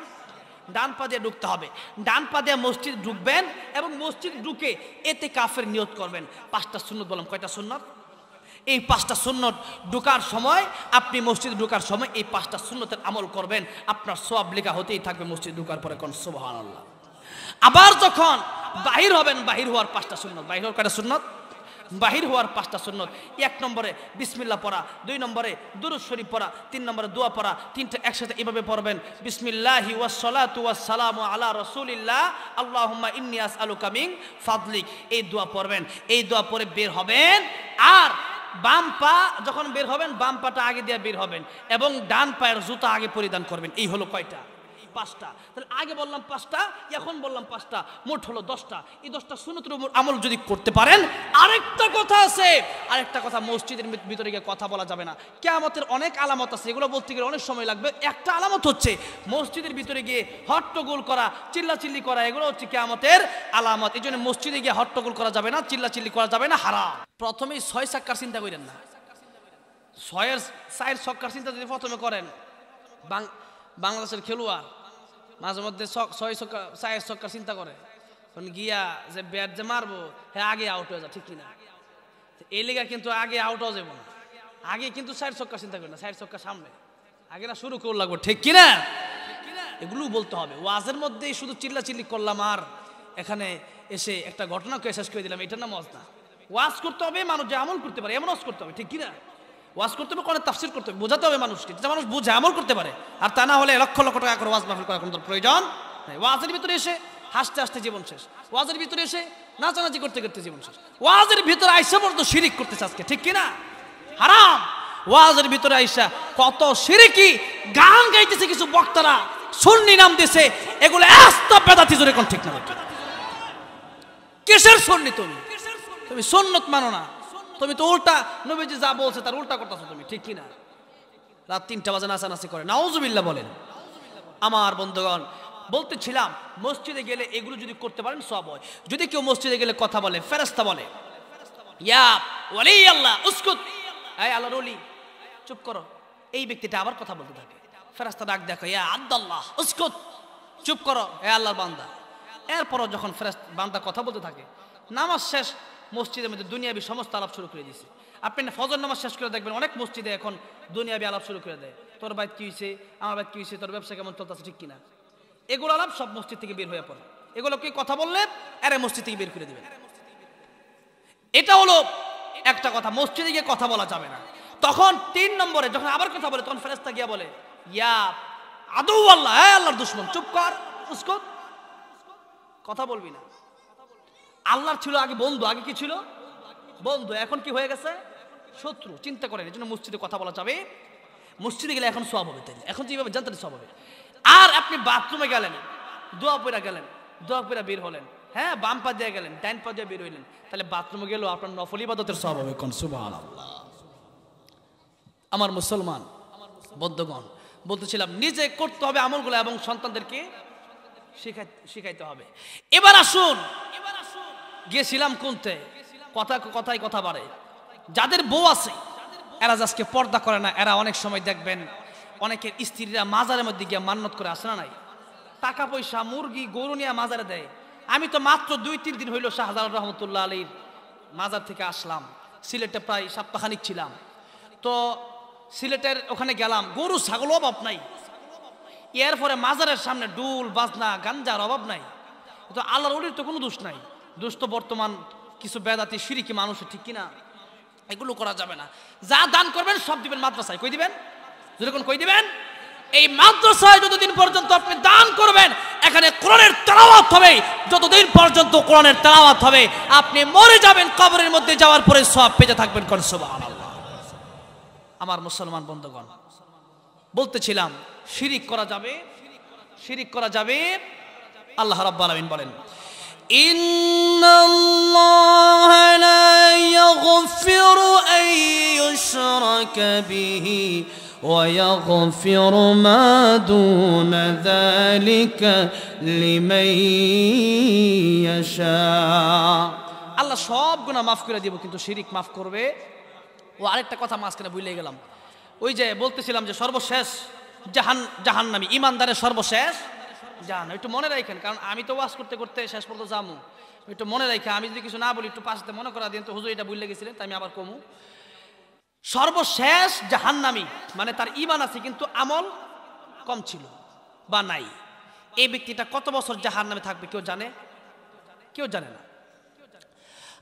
ডান পা দিয়ে ঢুকতে হবে। ডান পা দিয়ে মসজিদ ঢুকবেন, এবং মসজিদ ঢুকে এতে কাফের নিয়ত করবেন। 5টা সুন্নত বললাম, কয়টা সুন্নত? এই 5টা সুন্নত ঢুকার সময়, আপনি মসজিদে ঢুকার সময় এই 5টা সুন্নতের আমল করবেন, আপনার সওয়াব লেখা হতেই থাকবে মসজিদ ঢুকার পরে, কোন সুবহানাল্লাহ। আবার যখন বাহির হবেন, বাহির হওয়ার 5টা সুন্নত, বাহির হওয়ার কয়টা সুন্নত? বাহির হওয়ার 5টা সুন্নত। 1 নম্বরে বিসমিল্লাহ পড়া, 2 নম্বরে দুরূদ শরীফ পড়া, 3 নম্বরে দোয়া পড়া, তিনটা একসাথে এভাবে পড়বেন বিসমিল্লাহি ওয়াস সালাতু ওয়াস সালামু আলা রাসূলিল্লাহ আল্লাহুম্মা ইন্নী আসআলুকা মিন ফাদলিক। এই দোয়া পড়বেন, এই দোয়া পড়ে বের হবেন। আর বাম পা যখন বের হবেন, বাম পাটা আগে দিয়ে বের হবেন, এবং ডান পায়ের জুতা আগে পরিধান করবেন। এই হলো কয়টা? 5টা। তাহলে আগে বললাম 5টা, এখন বললাম 5টা, মোট হলো 10টা। এই 10টা সুন্নতের উপর আমল যদি করতে পারেন, আরেকটা কথা আছে, আরেকটা কথা, মসজিদের ভিতরে গিয়ে কথা বলা যাবে না। কিয়ামতের অনেক আলামত আছে, এগুলো বলতে গেলে অনেক সময় লাগবে। একটা আলামত হচ্ছে মসজিদের ভিতরে গিয়ে হট্টগোল করা, চিল্লাচিল্লি করা, এগুলো হচ্ছে কিয়ামতের আলামত। এই জন্য মসজিদে গিয়ে হট্টগোল করা যাবে না, চিল্লাচিল্লি করা যাবে না, হারাম। প্রথমেই 6 ছক্কার চিন্তা করেন না, 4 ছক্কার চিন্তা যদি প্রথমে করেন, বাংলাদেশের খেলোয়াড় মাঝে মধ্যে 6 ছক্কার চিন্তা করে, গিয়া যে ব্যাট যে মারবো, হ্যাঁ আগে আউট হয়ে যায়, ঠিক কিনা? এই লিগা কিন্তু আগে আউট হয়ে যাবো না, আগে কিন্তু 4 ছক্কার চিন্তা করি না, 4 ছক্কার সামনে আগে না শুরু করে লাগবো, ঠিক কিনা? এগুলো বলতে হবে। ওয়াজের মধ্যেই শুধু চিল্লাচিল্লি করলাম আর এখানে এসে একটা ঘটনাকে শেষ করে দিলাম, এটা না মজ না। ওয়াজ করতে হবে, মানুষ যে আমল করতে পারে এমন ওয়াজ করতে হবে, ঠিক কিনা? ওয়াজ করতে হবে, কোরআনের তাফসীর করতে হবে, বোঝাতে হবে মানুষকে, যেটা মানুষ বুঝে আমল করতে পারে। আর তা না হলে লক্ষ লক্ষ টাকা করে ওয়াজ মাহফিল করার কোনো প্রয়োজন নেই। ওয়াজের ভিতরে এসে হাসতে হাসতে জীবন শেষ, ওয়াজের ভিতরে এসে নাচানাচি করতে করতে জীবন শেষ, ওয়াজের ভিতরে আইসা পর্যন্ত শিরিক করতেছে আজকে, ঠিক কিনা? হারাম। ওয়াজের ভিতরে আইসা কত শিরকি গান গাইতেছে কিছু বক্তারা, সুন্নি নাম দিছে, এগুলো আস্তা বেদাতি, জোরে কোন ঠিক না? কিসের সুন্নি? তুমি সুন্নত মানো না, তুমি তো উল্টা, নবীজি যা বলছে তার উল্টা করতেছো তুমি, ঠিক কিনা? রাত 3টা বাজে নাচানাচি করে, নাউজুবিল্লাহ বলেন। আমার বন্ধুগণ, বলতেছিলাম মসজিদে গেলে এগুলো যদি করতে পারেন সওয়াব হয়। যদি কেউ মসজিদে গেলে কথা বলে, ফেরেশতা বলে ইয়া ওয়ালি আল্লাহ উসকুত, এই আল্লাহর ওলি চুপ করো, এই ব্যক্তিটা আবার কথা বলতে থাকে, ফেরেশতা ডাক দেখো ইয়া আব্দুল্লাহ উসকুত, চুপ করো, হে আল্লাহর বান্দা। এরপরও যখন বান্দা কথা বলতে থাকে, নামাজ শেষ, মসজিদের মধ্যে দুনিয়াবি সমস্ত আলাপ শুরু করে দিয়েছে। আপনি ফজর নামাজ শেষ করে দেখবেন অনেক মসজিদে এখন দুনিয়াবি আলাপ শুরু করে দেয়, তোর বাইত কি হয়েছে, আমার বাইত কি হয়েছে, তোর ব্যবসা কেমন চলতেছে, ঠিক কিনা? এগুলো আলাপ সব মসজিদ থেকে বের হয়ে পড়ে। এগুলো কি কথা বললে আরে মসজিদ থেকে বের করে দিবেন। এটা হলো একটা কথা, মসজিদে গিয়ে কথা বলা যাবে না। তখন 3 নম্বরে যখন আবার কথা বলে, তখন ফেরেশতা গিয়া বলে ইয়া আদু আল্লাহ, হ্যাঁ আল্লাহর দুশমন, চুপ কর, উস্কুত, কথা বলবি না। আল্লাহর ছিল আগে বন্ধু, আগে কি ছিল? বন্ধু। এখন কি হয়ে গেছে? শত্রু। চিন্তা করেন, এই জন্য মসজিদে কথা বলা যাবে, মসজিদে গেলে এখন সওয়াব হবে, তাই এখন যেভাবে জানতেন সওয়াব হবে। আর আপনি বাথরুমে গেলেন, দোয়া পড়া গেলেন, দোয়া পড়া বের হলেন, হ্যাঁ বাম পা দিয়ে গেলেন, ডাইন পা দিয়ে বের হইলেন, তাহলে বাথরুমে গেলেও আপনার নফল ইবাদতের সওয়াব হবে। কোন সুবহানাল্লাহ। আমার মুসলমান বন্ধুগণ, বলতেছিলাম নিজে করতে হবে আমলগুলো এবং সন্তানদেরকে শিখাইতে হবে। এবার আসুন, গিয়েছিলাম কোনতে, কথায় কথা বাড়ে, যাদের বউ আছে এরা আজকে পর্দা করে না, এরা অনেক সময় দেখবেন অনেকের স্ত্রীরা মাজারের মধ্যে গিয়ে মান্নত করে, আসে না নাই, টাকা পয়সা মুরগি গরু নিয়ে মাজারে দেয়। আমি তো মাত্র 2-3 দিন হইল শাহজালাল রহমতুল্লাহ আলীর মাজার থেকে আসলাম, সিলেটে প্রায় সপ্তাহখানিক ছিলাম। তো সিলেটের ওখানে গেলাম, গরু ছাগল অভাব নাই, এরপরে মাজারের সামনে ডুল বাজনা গাঞ্জার অভাব নাই। তো আল্লাহর ওলির তো কোনো দোষ নাই, দোষ তো বর্তমান কিছু বেদাতি শিরকি মানুষের, ঠিক কিনা? এগুলো করা যাবে না। যা দান করবেন সব দিবেন মাদ্রাসায়, কই দিবেন, যেরকম কই দিবেন, এই মাদ্রাসায় যতদিন পর্যন্ত আপনি দান করবেন, এখানে কোরআনের তেলাওয়াত হবে, যতদিন পর্যন্ত কোরআনের তেলাওয়াত হবে আপনি মরে যাবেন, কবরের মধ্যে যাওয়ার পরে সওয়াব পেতে থাকবেন। কোন সুবহানাল্লাহ। আমার মুসলমান বন্ধুগণ, বলতেছিলাম শিরিক করা যাবে, শিরিক করা যাবে। আল্লাহ রাব্বুল আলামিন বলেন, ইন্নাল্লাহা লা ইয়াগফিরু আন ইউশরাকা বিহি ওয়া ইয়াগফিরু মা দুনা যালিকা লিমান ইয়াশা। আল্লাহ সব গুনাহ মাফ করে দিব, কিন্তু শিরিক মাফ করবে। ও আরেকটা কথা মাঝখানে ভুলে গেলাম, ওই যে বলতেছিলাম যে সর্বশেষ জাহান্নামী ইমানদারের সর্বশেষ জাহান, একটু মনে রাখেন, কারণ আমি তো ওয়াজ করতে করতে শেষ পর্যন্ত যাবো, একটু মনে রাখে, আমি যদি কিছু না বলি একটু পাশে মনে করা দিন তো, হুজুর এটা ভুলে গেছিলেন, তাই আমি আবার কমু। সর্বশেষ জাহান্নামী মানে তার ঈমান আছে কিন্তু আমল কম ছিল বা নাই, এই ব্যক্তিটা কত বছর জাহান্নামে থাকবে কেউ জানে? কেউ জানে না।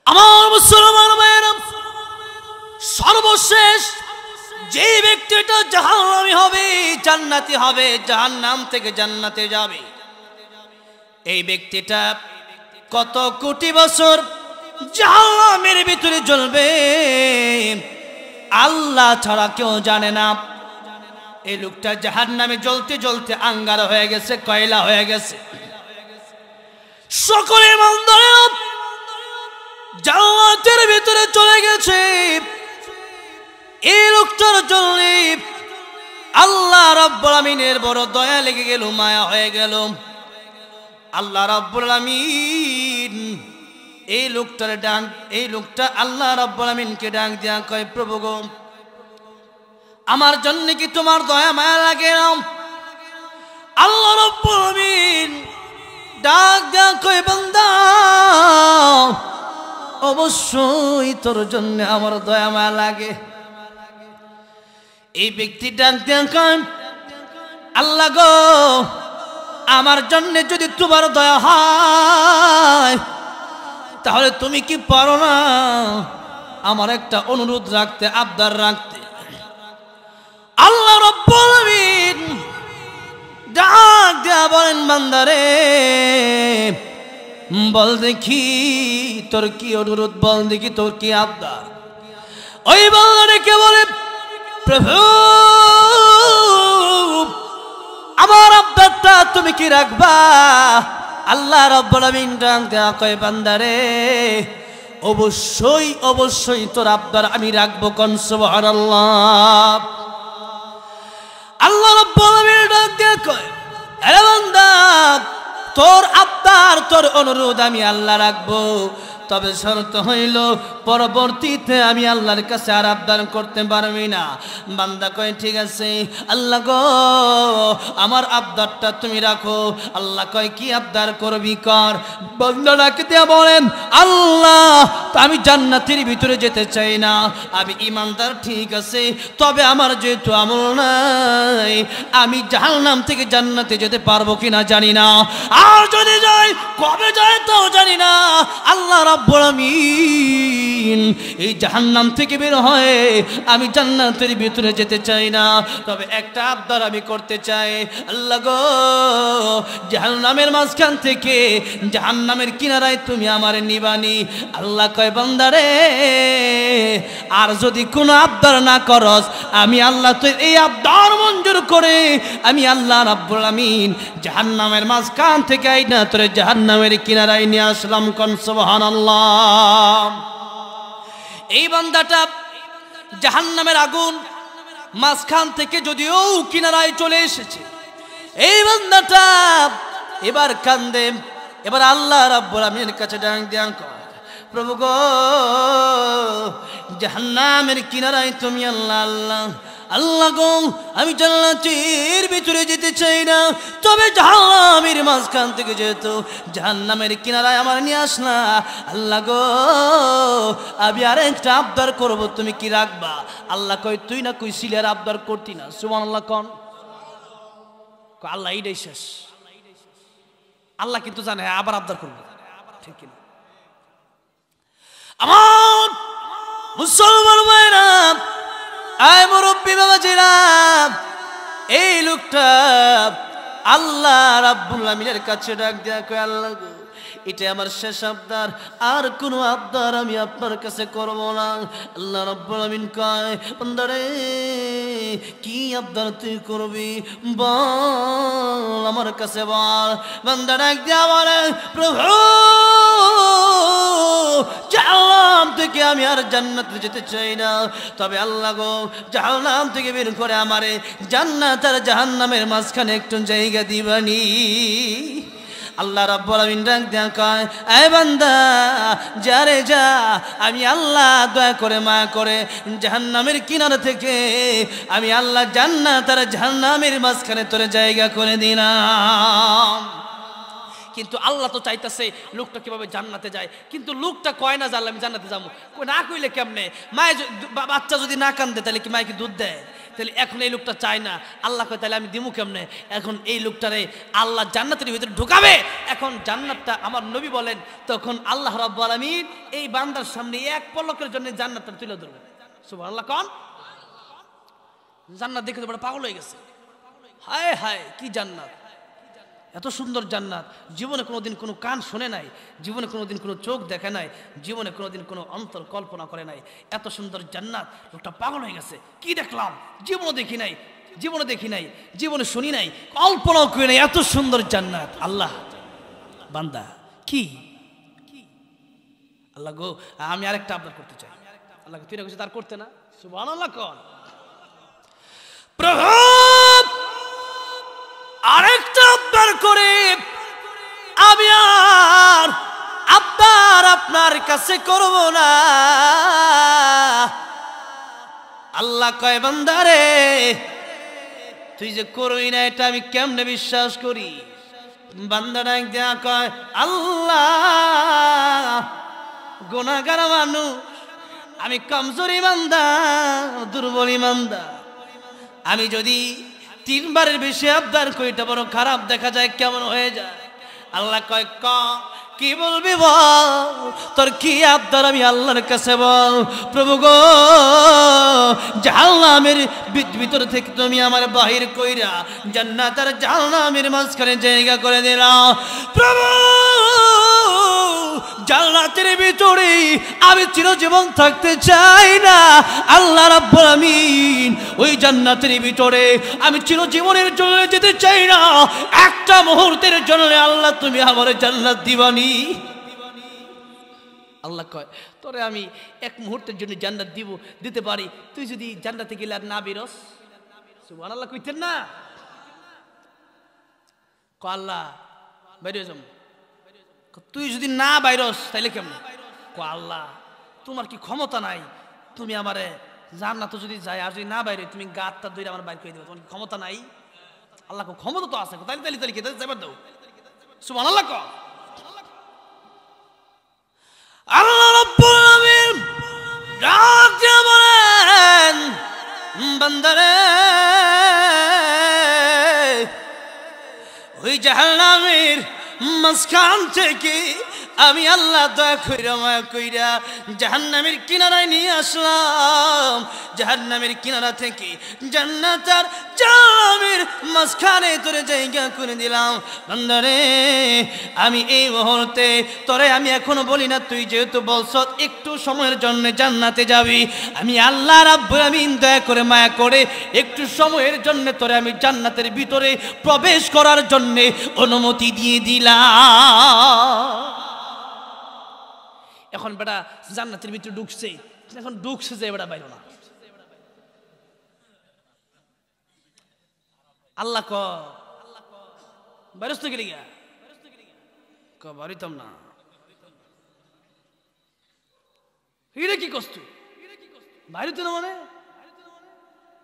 আমার মুসলমান ভাইয়েরা, সর্বশেষ যে ব্যক্তিটা জাহান্নামী হবে, জান্নাতি হবে, জাহান্নাম থেকে জান্নাতে যাবে, এই ব্যক্তিটা কত কোটি বছর জাহান্নামের ভিতরে জ্বলবে আল্লাহ ছাড়া কেউ জানে না। এই লোকটা জাহান্নামে জ্বলতে জ্বলতে আঙ্গার হয়ে গেছে, কয়লা হয়ে গেছে। সকলে ইমানদারেরা জান্নাতের ভিতরে চলে গেছে। এই লোকটার জন্য আল্লাহ রাব্বুল আমিনের বড় দয়া লেগে গেল, মায়া হয়ে গেল। আল্লাহ রাব্বুল আমিন এই লোকটা আল্লাহ রাব্বুল আমিনকে ডাক দিয়া কয়, প্রভু গো, আমার জন্য কি তোমার দয়া মায়া লাগে না? আল্লাহ রাব্বুল আমিন ডাক দিয়া কয়, বান্দা অবশ্যই তোর জন্য আমার দয়া মায়া লাগে। এই ব্যক্তি ডাক দিয়া কয়, আল্লাহ গো, আমার জন্য যদি তোমার দয়া হয় তাহলে তুমি কি পারো না আমার একটা অনুরোধ রাখতে, আবদার রাখতে? আল্লাহ রাব্বুল আমিন ডাক দিয়া বলেন, বান্দারে বল দেখি তোর কি অনুরোধ, বল দেখি তোর কি আবদার। ওই বান্দাকে বলে, প্রভু আমার আবদারটা তুমি কি রাখবা? আল্লাহ রাব্বুল আমিন ডাক দেয়া কয়, বান্দারে অবশ্যই অবশ্যই তোর আবদার আমি রাখবো। কোন সুবহানাল্লাহ। আল্লাহ রাব্বুল আমিন ডাক দেয়া কয়, আরে বান্দা, তোর আবদার তোর অনুরোধ আমি আল্লাহ রাখবো, তবে শর্ত হইল পরবর্তীতে আমি আল্লাহর কাছে আর আবদার করতে পারবি না। বান্দা কয়, ঠিক আছে আল্লাহ গো, আমার আবদারটা তুমি রাখো। আল্লাহ কয়, কি আবদার করবি কর। বান্দা ডাকে দিয়া বলেন, আল্লাহ আমি জান্নাতের ভিতরে যেতে চাই না, আমি ইমানদার ঠিক আছে, তবে আমার যেহেতু আমল নাই, আমি জাহান্নাম থেকে জান্নাতে যেতে পারবো কিনা জানি না, আর যদি যাই কবে যায় তাও জানি না। আল্লাহ রাব্বুল আমিন আলামিন এই জাহান্নাম থেকে বের হয়ে আমি জান্নাতের ভিতরে যেতে চাই না, তবে একটা আবদার আমি করতে চাই। আল্লাহ গো, জাহান্নামের মাঝখান থেকে জাহান্নামের কিনারায় তুমি আমার নিবানি। আল্লাহ কয় বান্দারে, আর যদি কোনো আবদার না করস, আমি আল্লাহ তো এই আবদার মঞ্জুর করে আমি আল্লাহ রাব্বুল আমিন জাহান্নামের মাঝখান থেকে আইনা তোরে জাহান্নামের কিনারায় নিয়ে আসলাম। কোন সুবহানাল্লাহ। এই বান্দাটা জাহান্নামের আগুন মাঝখান থেকে যদিও কিনারায় চলে এসেছে, এই বান্দাটা এবার কান্দে, এবার আল্লাহ রাব্বুল আমিনের কাছে ডাক দিয়া কয়, প্রভু গো, জাহান্নামের কিনারায় তুমি আল্লাহ আল্লাহ আল্লাহ গো, আমি জান্নাতের ভিতরে যেতে চাই না, তবে জাহান্নামের মাঝখান থেকে যেহেতু জাহান্নামের কিনারায় আমার নিয়ে আসলা, আল্লাহ গো আমি আর একটা আবদার করবো, তুমি কি রাখবা? আল্লাহ কয়, তুই না কই সিলের আবদার করতি না? সুবহানাল্লাহ। কোন আল্লাহ এইটাই শেষ। আল্লাহ কিন্তু জানে আবার আবদার করবে, ঠিক কিনা? আমার মুসলমান ভাইরা, আয় মুরব্বী বাবাজিরা, এই লোকটা আল্লাহ রাব্বুল আমিনের কাছে ডাক দিয়া কয়, আল্লাহ গো, এটা আমার শেষ আবদার, আর কোনো আবদার আমি আপনার কাছে করব না। আল্লাহ রাব্বুল আমিন কয়, বান্দারে কি আবদার তুই করবি বল, আমার কাছে বল। বান্দা ডাক দিয়া বলে, প্রভু জাহান্নাম থেকে আমি আর জান্নাতে যেতে চাই না, তবে আল্লাহ গো, জাহান্নাম থেকে বের করে আমারে জান্নাত আর জাহান্নামের মাঝখানে একটু জায়গা দিবানি। আল্লাহ রাব্বুল আমিন ডাক দেয়া কয়, এ বান্দা যা রে যা, আমি আল্লাহ দয়া করে মায়া করে জাহান্নামের কিনারা থেকে আমি আল্লাহ জান্নাত আর জাহান্নামের মাঝখানে তোরে জায়গা করে দিলাম। কিন্তু আল্লাহ তো চাইতেছে লোকটা কিভাবে জান্নাতে যায়, কিন্তু লোকটা কয় না যে আল্লাহ আমি জান্নাতে যাবো, না কইলে কেমনে? মায়ে বাচ্চা যদি না কান্দে তাহলে কি মায়ে কি দুধ দেয়? তাহলে এখন এই লোকটা চায় না, আল্লাহ কয় তাহলে আমি দিমু কেমনে? এখন এই লোকটারে আল্লাহ জান্নাতের ভিতরে ঢুকাবে। এখন জান্নাতটা আমার নবী বলেন, তখন আল্লাহ রাব্বুল আলামিন এই বান্দার সামনে এক পলকের জন্য জান্নাতটা তুলে ধরবে। সুবহানাল্লাহ। কোন জান্নাত দেখে তো বড় পাগল হয়ে গেছে। হায় হায়, কি জান্নাত, এত সুন্দর জান্নাত জীবনে কোনোদিন কোনো কান শোনে নাই, জীবনে কোনোদিন কোনো চোখ দেখে নাই, জীবনে কোনোদিন কোনো অন্তর কল্পনা করে নাই। এত সুন্দর জান্নাত, লোকটা পাগল হয়ে গেছে। কি দেখলাম, জীবনে দেখি নাই, জীবনে দেখি নাই, জীবনে শুনি নাই, কল্পনাও করি নাই, এত সুন্দর জান্নাত। আল্লাহ বান্দা কি আল্লাহ গো, আমি আরেকটা আবদার করতে চাই। আল্লাহ তুই না কিছু তার করতে না? সুবহানাল্লাহ। কোন প্রভু আরেকটা আবদার করে আমি আর আবদার আপনার কাছে করব না। আল্লাহ কয়, বান্দারে তুই যে করই না এটা আমি কেমনে বিশ্বাস করি? বান্দাটা দেয়া কয়, আল্লাহ গুনাহগার মানুষ, আমি কমজোরি বান্দা, দুর্বল বান্দা, আমি যদি 3 বারের বেশি আবদার করি এটা বড় খারাপ দেখা যায়, কেমন হয়ে যায়? আল্লাহ কয়, কি বলবি বল, তোর কি আবদার আমি আল্লাহর কাছে বল। প্রভু গো, জাহান্নামের ভিতর থেকে তুমি আমার বাহির কইরা জান্নাত আর জাহান্নামের মাঝখানে জায়গা করে দিলাম। প্রভু জান্নাতের ভিতরে আমি চিরজীবন থাকতে চাই না। আল্লাহ রাব্বুল আমিন ওই জান্নাতের ভিতরে আমি চিরজীবনের জন্য যেতে চাই না, একটা মুহূর্তের জন্য আল্লাহ তুমি আমার জান্নাত দিবানি। আল্লাহ কয়, তোরে আমি এক মুহূর্তের জন্য জান্নাত দিতে পারি, তুই যদি জান্নাতে গেলে আর না বেরোস। সুবহানাল্লাহ কইতেন না? আল্লাহ বাইরে যাম, তুই যদি না বাইরস তাইলে কেমন? আল্লাহ তোমার কি ক্ষমতা নাই? তুমি আমারে জান্নাতে যদি যাই আর যদি না বাইরে তুমি গাতটা ধরে আমার বাইর করে দেবে, তোমার কি ক্ষমতা নাই? আল্লাহ ক্ষমতা তো আছে, তাইলে তাইলে তাইলে কি যাবার দাও। সুবহানাল্লাহ। ক আল্লাহ রাব্বুল আমিন ডাক দিয়া বলেন, বান্দারে ওই জাহান্নামের মাঝখান থেকে আমি আল্লাহ দয়া কইরা মায়া কইরা জাহান্নামের কিনারায় নিয়ে আসলাম। জাহান্নামের কিনারা থেকে জান্নাত আর জাহান্নামের মাঝখানে তোরে জায়গা করে দিলাম। বান্দারে আমি এই মুহূর্তে তোরে আমি এখনো বলি না, তুই যেহেতু বলছ একটু সময়ের জন্য জান্নাতে যাবি, আমি আল্লাহ রাব্বুল আমিন দয়া করে মায়া করে একটু সময়ের জন্য তোরে আমি জান্নাতের ভিতরে প্রবেশ করার জন্য অনুমতি দিয়ে দিলাম। এখন বেটা জান্নাতের ভিতরে ঢুকছে, এখন ঢুকছে যে বেটা বাইরো না। আল্লাহ ক বাইরস তো গেলি গা ক বাড়িতাম না। এটা কি কষ্ট বাইরে না, মানে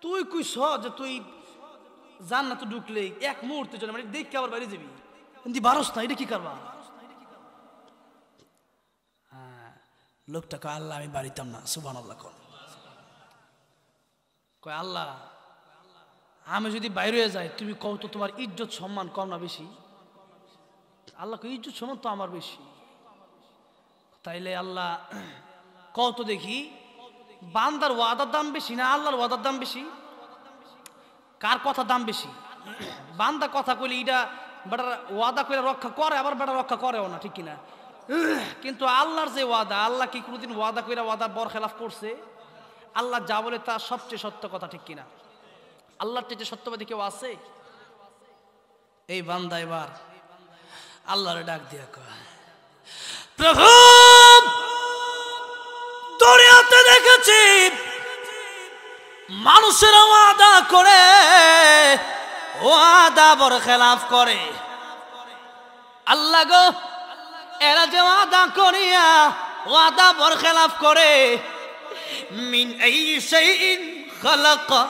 তুই কইস যে তুই জান্নাতে ঢুকলে এক মুহূর্তের জন্য মানে দেখে আবার বাইরে যাবি, কিন্তু বারস না, এটা কি করবা? লোকটা কয় আল্লাহ আমি বাড়িতাম না। সুবহানাল্লাহ। কয় আল্লাহ আমি যদি বাইরে হয়ে যাই তুমি কও তো তোমার ইজ্জত সম্মান কম না বেশি? আল্লাহ কয় ইজ্জত সম্মান তো আমার বেশি। তাইলে আল্লাহ কও তো দেখি বান্দার ওয়াদার দাম বেশি না আল্লাহর ওয়াদার দাম বেশি? কার কথা দাম বেশি? বান্দা কথা কইলে এটা বেটার ওয়াদা করে রক্ষা করে, আবার বেটা রক্ষা করেও না, ঠিক কিনা? কিন্তু আল্লাহর যে ওয়াদা, আল্লাহ কি কোনোদিন ওয়াদা করে ওয়াদার বরখেলাফ করছে? আল্লাহ যা বলে তা সবচেয়ে সত্য কথা, ঠিক কিনা? আল্লাহর চেয়ে সত্যবাদী কেউ আছে? এই বান্দা এবার আল্লাহর ডাক দিয়া কয়, প্রভু দুনিয়াতে দেখেছি মানুষের ওয়াদা করে ওয়াদা বরখেলাফ করে। আল্লাহ গো এরা যে ওয়াদা করিয়া ওয়াদা বরখেলাফ করে, মিন আই শাইইন খালাকা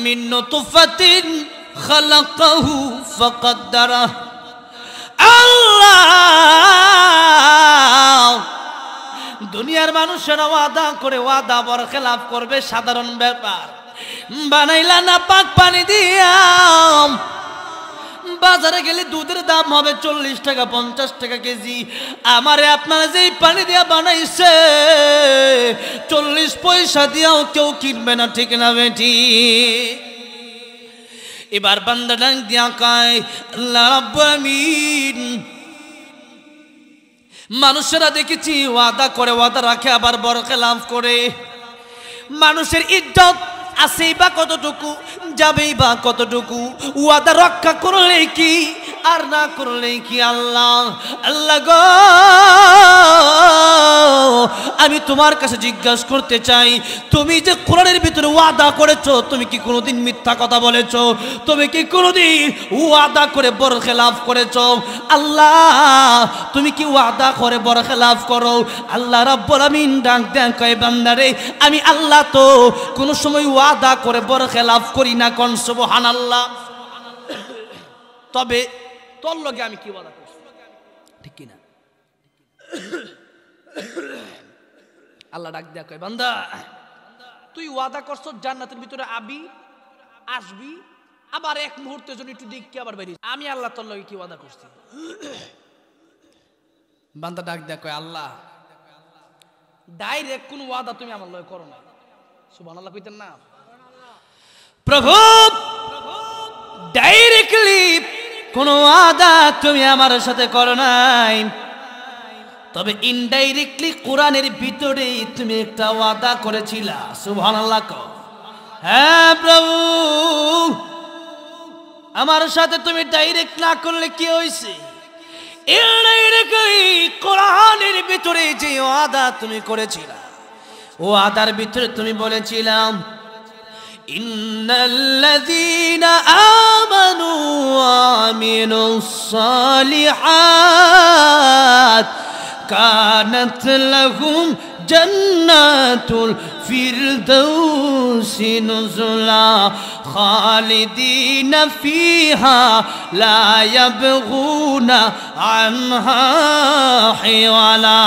মিন নুতফাতিন খালাকাহু ফাকাদ্দারা। আল্লাহ দুনিয়ার মানুষেরা ওয়াদা করে ওয়াদা বরখেলাফ করবে সাধারণ ব্যাপার, বানাইলা না পাক পানি দিয়া। বাজারে গেলে দুধের দাম হবে 40 টাকা 50 টাকা কেজি, আমারে আপনারা যেই পানি দিয়া বানাইছে 40 পয়সা দিয়াও কেউ কিনবে না, ঠিক না বেটি? এবার বান্দা ডাক দিয়া কয় আল্লাহ রাব্বুল আমিন মানুষেরা দেখেছি ওয়াদা করে ওয়াদা রাখে আবার বরখেলাফ করে। মানুষের ইজ্জত আছেই বা কতটুকু, যাবেই বা কতটুকু, ওয়াদা রক্ষা করলে কি আর না করলে কি? আল্লাহ আল্লাহ গো আমি তোমার কাছে জিজ্ঞাসা করতে চাই, তুমি যে কোরআনের ভিতরে ওয়াদা করেছো, তুমি কি কোনোদিন মিথ্যা কথা বলেছো? তুমি কি কোনোদিন ওয়াদা করে বরখেলাফ করেছো? আল্লাহ তুমি কি ওয়াদা করে বরখেলাফ করো? আল্লাহ রাব্বুল আমিন ডাক দেন কয় বান্দারে আমি আল্লাহ তো কোনো সময় ওয়াদা করে বরখেলাফ করি না। কোন সুবহানাল্লাহ। তবে তোর লগে আমি কি ওয়াদা করছি, ঠিক কিনা? আল্লাহ ডাক দেয়া কয় বান্দা তুই ওয়াদা করছ জান্নাতের ভিতরে আসবি, আবার এক মুহূর্তের জন্য একটু দেখি আবার বেরিয়ে। আমি আল্লাহ তোর লগে কি ওয়াদা করছি? বান্দা ডাক দেয়া কয় আল্লাহ ডাইরেক্ট কোন ওয়াদা তুমি আমার লগে করো না। সুবহানাল্লাহ কইতেন না? প্রভু ডাইরেক্টলি কোন ওয়াদা তুমি আমার সাথে করো নাই, তবে ইনডাইরেক্টলি কোরআনের ভিতরে তুমি একটা ওয়াদা করেছিলা। সুবহানাল্লাহ। হ্যাঁ প্রভু আমার সাথে তুমি ডাইরেক্ট না করলে কি হইছে? ইনডাইরেক্টলি কোরআনের ভিতরে যে ওয়াদা তুমি করেছিলা, ওয়াদার ভিতরে তুমি বলেছিলাম ইন্নাল্লাযীনা আমানু ওয়া আমিলুস সালিহাত কানাত লাহুম জান্নাতুল ফিরদাউসি নুজুলা খালিদিনা ফিহা লা ইয়াবগুনা আনহা হিওয়ালা।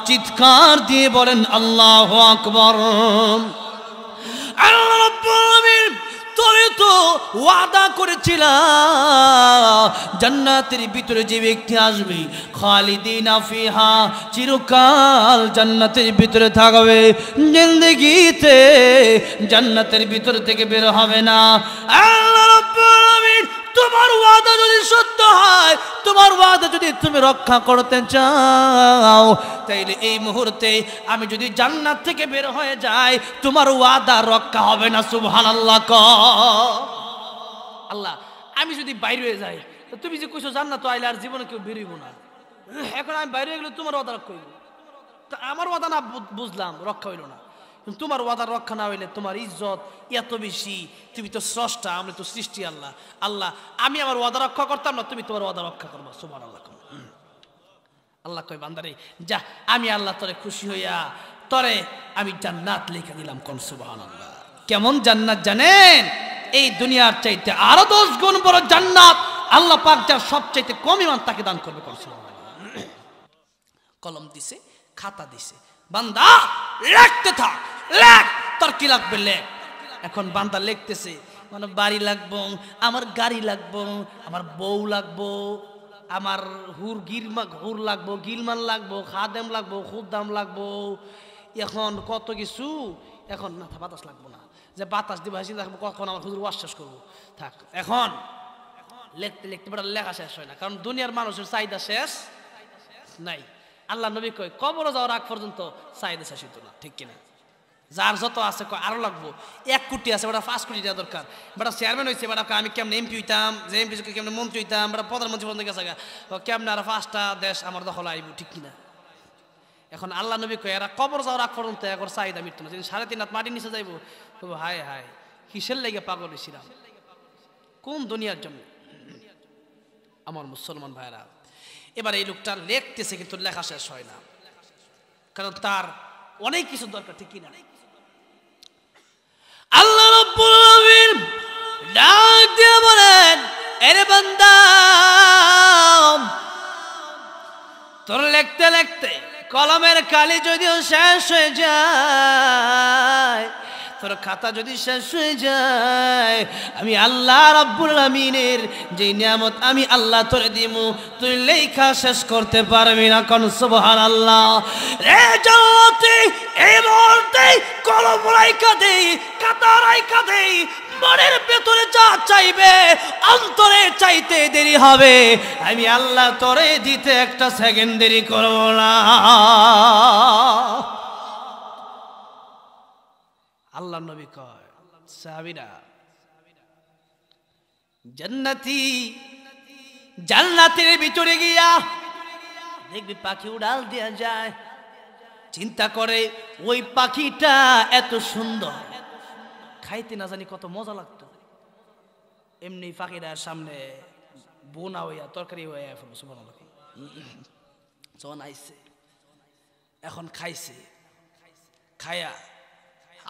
চিৎকার দিয়ে বলেন আল্লাহু আকবার। আল্লাহ রাব্বুল আমিন তবে তো ওয়াদা করেছিলাম জান্নাতের ভিতরে যে ব্যক্তি আসবে খালিদিনা ফিহা, চিরকাল জান্নাতের ভিতরে থাকবে, জিন্দেগিতে জান্নাতের ভিতর থেকে বের হবে না। আল্লাহ রাব্বুল আলামিন তোমার ওয়াদা যদি সত্য হয়, তোমার ওয়াদা যদি তুমি রক্ষা করতে চাও, তাইলে এই মুহূর্তে আমি যদি জান্নাত থেকে বের হয়ে যাই, তোমার ওয়াদা রক্ষা হবে না। সুবহানাল্লাহ। আল্লাহ, আমি যদি বাইরে হয়ে যাই, তুমি যে কইছো জান্নাত আইলে আর জীবনে কেউ বেরোইব না, এখন আমি বাইরে হয়ে গেলে তোমার ওয়াদা রক্ষা হইব। তা আমার ওয়াদা না বুঝলাম, রক্ষা হইল না। তোমার ওয়াদার রক্ষা না হইলে তোমার ইজ্জত এত বেশি, তুমি তো স্রষ্টা, আমি তো সৃষ্টি। আল্লাহ আল্লাহ, আমি আমার ওয়াদা রক্ষা করতাম না, তুমি তোমার ওয়াদা রক্ষা করবা। সুবহানাল্লাহ। আল্লাহ কয় বান্দারে যা, আমি আল্লাহ তোরে খুশি হইয়া তোরে আমি জান্নাত লিখে দিলাম। কোন সুবহানাল্লাহ। কেমন জান্নাত জানেন? এই দুনিয়ার চাইতে আরো 10 গুণ বড় জান্নাত আল্লাহ পাক যার সবচাইতে কম ঈমান তাকে দান করবে। কোন সুবহানাল্লাহ। কলম দিছে, খাতা দিছে, বান্দা লিখতে থাক, লেখ, তোর কি লাগবে লেখ। এখন বান্দা লিখতেছে, মানে বাড়ি লাগবো, আমার গাড়ি লাগবো, আমার বউ লাগবো, আমার হুর লাগবো, গিলমান লাগবো, খাদেম লাগবো, খুদ্দাম লাগবো, এখন কত কিছু। এখন না বাতাস লাগবো না, যে বাতাস দিবা চিন্তা রাখবো কখন আমার হুজুর ওয়াজ শেষ করবো। থাক, এখন লিখতে লিখতে বেটা লেখা শেষ হয় না, কারণ দুনিয়ার মানুষের চাহিদা শেষ নাই। আল্লাহ নবী কয় কবরে যাওয়ার আগ পর্যন্ত চাহিদা শেষ হইতো না, ঠিক কিনা? যার যত আছে আরো লাগবো। 1 কোটি আছে, বেটা 5 কোটি টাকা দরকার। বেটা চেয়ারম্যান হয়েছে, বেটা আমি কেমন এমপি হইতাম, যে এমপি কেমন মন্ত্রী হইতাম, বেটা প্রধানমন্ত্রী পর্যন্ত গেছে, কেমন আর 5টা দেশ আমার দখল আইব, ঠিক কিনা? এখন আল্লাহ নবী কয় এরা কবর যাওয়ার আগ পর্যন্ত একর চাহিদা মিটতো না। যেদিন 3.5 হাত মাটির নিচে যাইবো, হায় হায় কিসের লেগে পাগল হয়েছিলাম, কোন দুনিয়ার জন্য? আমার মুসলমান ভাইরা, এবার এই লোকটা লিখতেছে কিন্তু লেখা শেষ হয় না, কারণ তার অনেক কিছু দরকার, ঠিক কিনা? আল্লাহ রাব্বুল আলামিন ডাক দিয়ে বলেন, এরে বান্দা, তোর লিখতে লিখতে কলমের কালি যদিও শেষ হয়ে যায়, তোর খাতা যদি শেষ হয়ে যায়, আমি আল্লাহ রাব্বুল আলামিনের যে নিয়ামত আমি আল্লাহ তোরে দিমু, তুই লেখা শেষ করতে পারবি না। কোন সুবহানাল্লাহ। রে জাতি এই মুহূর্তে কলম রাইখা দেই, খাতা রাইখা দেই, মনের ভেতরে যা চাইবে অন্তরে চাইতে দেরি হবে, আমি আল্লাহ তোরে দিতে একটা সেকেন্ড দেরি করব না। আল্লাহ নবী কয় সাহাবীরা, জান্নাতি জান্নাতের ভিতরে গিয়া দেখবি পাখি উড়াল দেয়া যায়, চিন্তা করে ওই পাখিটা এত সুন্দর, খাইতে না জানি কত মজা লাগতো। এমনি পাখিটার সামনে বোনা হইয়া তরকারি হইয়া ফেলো। সুবহানাল্লাহ। যখন আইছে, এখন খাইছে, খায়া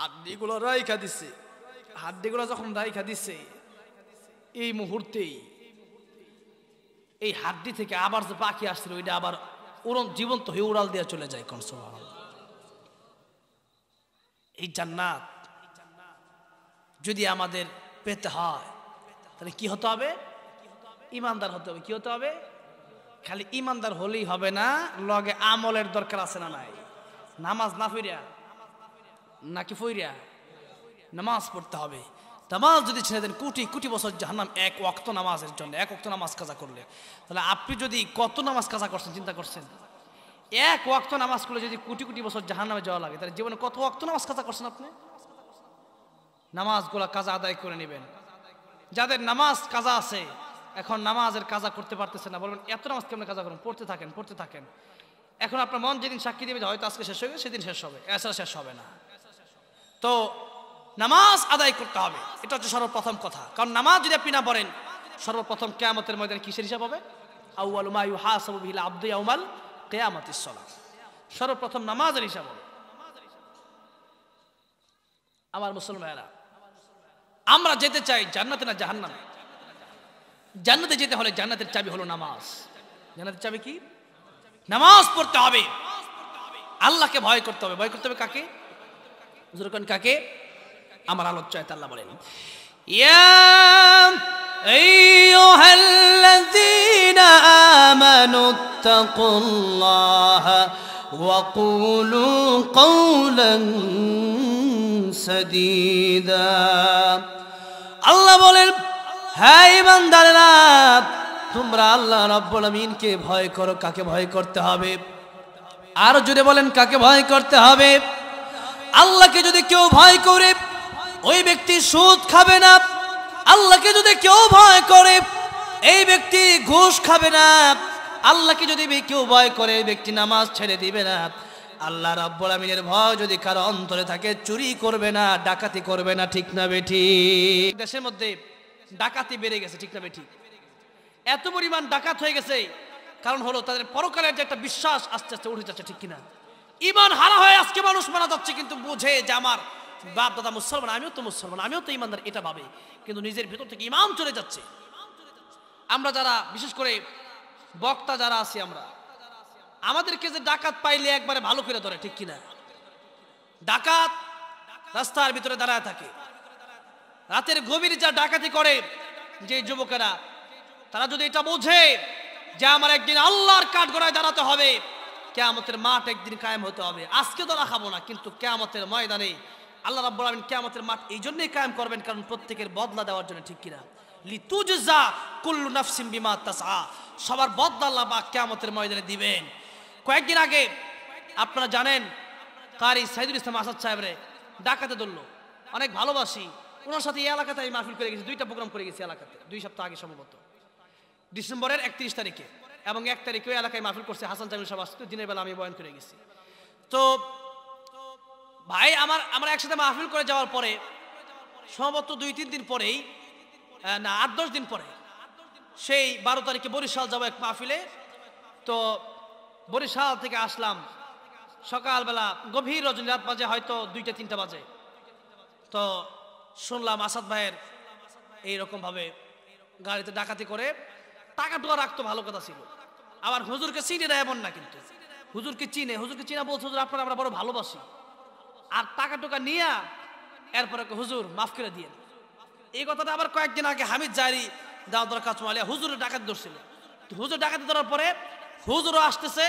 হাড্ডিগুলো রাইখা দিছে, হাড্ডিগুলো যখন রাইখা দিছে, এই মুহূর্তেই এই হাড্ডি থেকে আবার যে পাখি আসছিল ওইটা আবার জীবন্ত হয়ে উড়াল দিয়ে চলে যায়। কোন সুবহানাল্লাহ। এই জান্নাত যদি আমাদের পেতে হয় তাহলে কি হতে হবে? ইমানদার হতে হবে। কি হতে হবে? খালি ইমানদার হলেই হবে না, লগে আমলের দরকার আছে না নাই? নামাজ না ফিরিয়া নাকি ফইরিয়া নামাজ পড়তে হবে। নামাজ যদি ছেড়ে দেন কোটি কোটি বছর জাহান্নাম এক ওয়াক্ত নামাজের জন্য। এক ওয়াক্ত নামাজ কাজা করলে তাহলে আপনি যদি কত নামাজ কাজা করছেন চিন্তা করছেন? এক ওয়াক্ত নামাজ করলে যদি কোটি কোটি বছর জাহান্নামে যাওয়া লাগে, তাহলে জীবনে কত ওয়াক্ত নামাজ কাজা করছেন আপনি? নামাজগুলা কাজা আদায় করে নেবেন। যাদের নামাজ কাজা আছে, এখন নামাজের কাজা করতে পারতেছে না, বলবেন এত নামাজ কেমন কাজা করুন? পড়তে থাকেন, পড়তে থাকেন। এখন আপনার মন যেদিন সাক্ষী দেবে হয়তো আজকে শেষ হয়ে গেছে, সেদিন শেষ হবে, এছাড়া শেষ হবে না। তো নামাজ আদায় করতে হবে, এটা হচ্ছে সর্বপ্রথম কথা। কারণ নামাজ যদি আপনি না পড়েন, সর্বপ্রথম কিয়ামতের ময়দানে কিসের হিসাব হবে? আউয়ালু মা ইউহাসাবু বিহিল আবদু ইয়াউমাল কিয়ামাতিস সালাত। সর্বপ্রথম নামাজের হিসাব হবে। আমার মুসলমান ভাইরা, আমরা যেতে চাই জান্নাতে না জাহান্নামে? জান্নাতে যেতে হলে জান্নাতের চাবি হলো নামাজ। জান্নাতের চাবি কি? নামাজ পড়তে হবে, আল্লাহকে ভয় করতে হবে। ভয় করতে হবে কাকে? হুজুর কোন কাকে? আমার আলোচ্য আয়াতে আল্লাহ বলেন, ইয়া আইয়ুহাল্লাযীনা আমানুত্তাকুল্লাহা ওয়া কুলু কওলান সাদীদা। আল্লাহ বলেন, হে ঈমানদারেরা, তোমরা আল্লাহ রাব্বুল আমিনকে ভয় করো। কাকে ভয় করতে হবে? আর জোরে বলেন, কাকে ভয় করতে হবে? আল্লাহকে যদি কেউ ভয় করে ওই ব্যক্তি সুদ খাবে না। আল্লাহকে যদি কেউ ভয় করে এই ব্যক্তি ঘুষ খাবে না। আল্লাহকে যদি কেউ ভয় করে এই ব্যক্তি নামাজ ছেড়ে দিবে না। আল্লাহ রাব্বুল আমিনের ভয় যদি কারো অন্তরে থাকে, চুরি করবে না, ডাকাতি করবে না। ঠিক না বেঠিক? দেশের মধ্যে ডাকাতি বেড়ে গেছে, ঠিক না বেঠিক? এত পরিমাণ ডাকাত হয়ে গেছে, কারণ হলো তাদের পরকালের যে একটা বিশ্বাস আস্তে আস্তে উঠে যাচ্ছে, ঠিক কিনা? ঈমান হারা হয়ে আজকে মানুষ মারা যাচ্ছে, কিন্তু বুঝে যে আমার বাপ দাদা মুসলমান, আমিও তো মুসলমান, আমিও তো ঈমানদার, এটা ভাবে, কিন্তু নিজের ভেতর থেকে ঈমান চলে যাচ্ছে। আমরা যারা বিশেষ করে বক্তা যারা আছি, আমাদেরকে যে ডাকাত পাইলে একবারে ভালো করে ধরে, ঠিক কিনা? ডাকাত রাস্তার ভিতরে দাঁড়ায় থাকে, রাতের গভীরে যা ডাকাতি করে যে যুবকেরা, তারা যদি এটা বোঝে যে আমার একদিন আল্লাহর কাঠগড়ায় দাঁড়াতে হবে, কিয়ামতের মাঠ একদিন কায়েম হতে হবে, আজকে ধরা খাবো না, কিন্তু কিয়ামতের ময়দানে আল্লাহ রাব্বুল আমিন কিয়ামতের মাঠ এই জন্যই কায়েম করবেন, কারণ প্রত্যেকের বদলা দেওয়ার জন্য, ঠিক কিনা? লিতুজজা কুল্লু নাফসিন বিমা তাসআ, সবার বদলা আল্লাহ পাক কিয়ামতের ময়দানে দিবেন। কয়েকদিন আগে আপনারা জানেন, কারি সাইদুল ইসলাম আসাদ সাহেবরে ডাকাতে ধরলো। অনেক ভালোবাসি, ওনার সাথে এই এলাকাতে আমি মাহফিল করে গেছি, 2টা প্রোগ্রাম করে গেছি এলাকাতে, 2 সপ্তাহ আগে সম্ভবত ডিসেম্বরের 31 তারিখে, এবং 1 তারিখে ওই এলাকায় মাহফিল করছে হাসান জামিল সাহেব আসতো, দিনের বেলা আমি বয়ান করে গেছি। তো ভাই আমরা একসাথে মাহফিল করে যাওয়ার পরে সম্ভবত 2-3 দিন পরেই, না 8-10 দিন পরে, সেই 12 তারিখে বরিশাল যাবো এক মাহফিলে। তো বরিশাল থেকে আসলাম সকালবেলা, গভীর রজনী, রাত বাজে হয়তো 2টা-3টা বাজে। তো শুনলাম আসাদ ভাইয়ের এইরকম ভাবে গাড়িতে ডাকাতি করে টাকা টুকা রাখতো, ভালো কথা ছিল। আবার হুজুরকে চিনে না এমন না, কিন্তু হুজুরকে চিনা বলছে, হুজুর আপনারা আমরা বড় ভালোবাসি, আর টাকা টুকা নিয়ে এরপরে হুজুর মাফ করে দিয়ে। এই কথাটা আবার কয়েকদিন আগে হামিদ জারি দাওয়াত কাচমালিয়া হুজুরের ডাকাতি ধরছিল। হুজুর ডাকাতি ধরার পরে হুজুরও আসতেছে,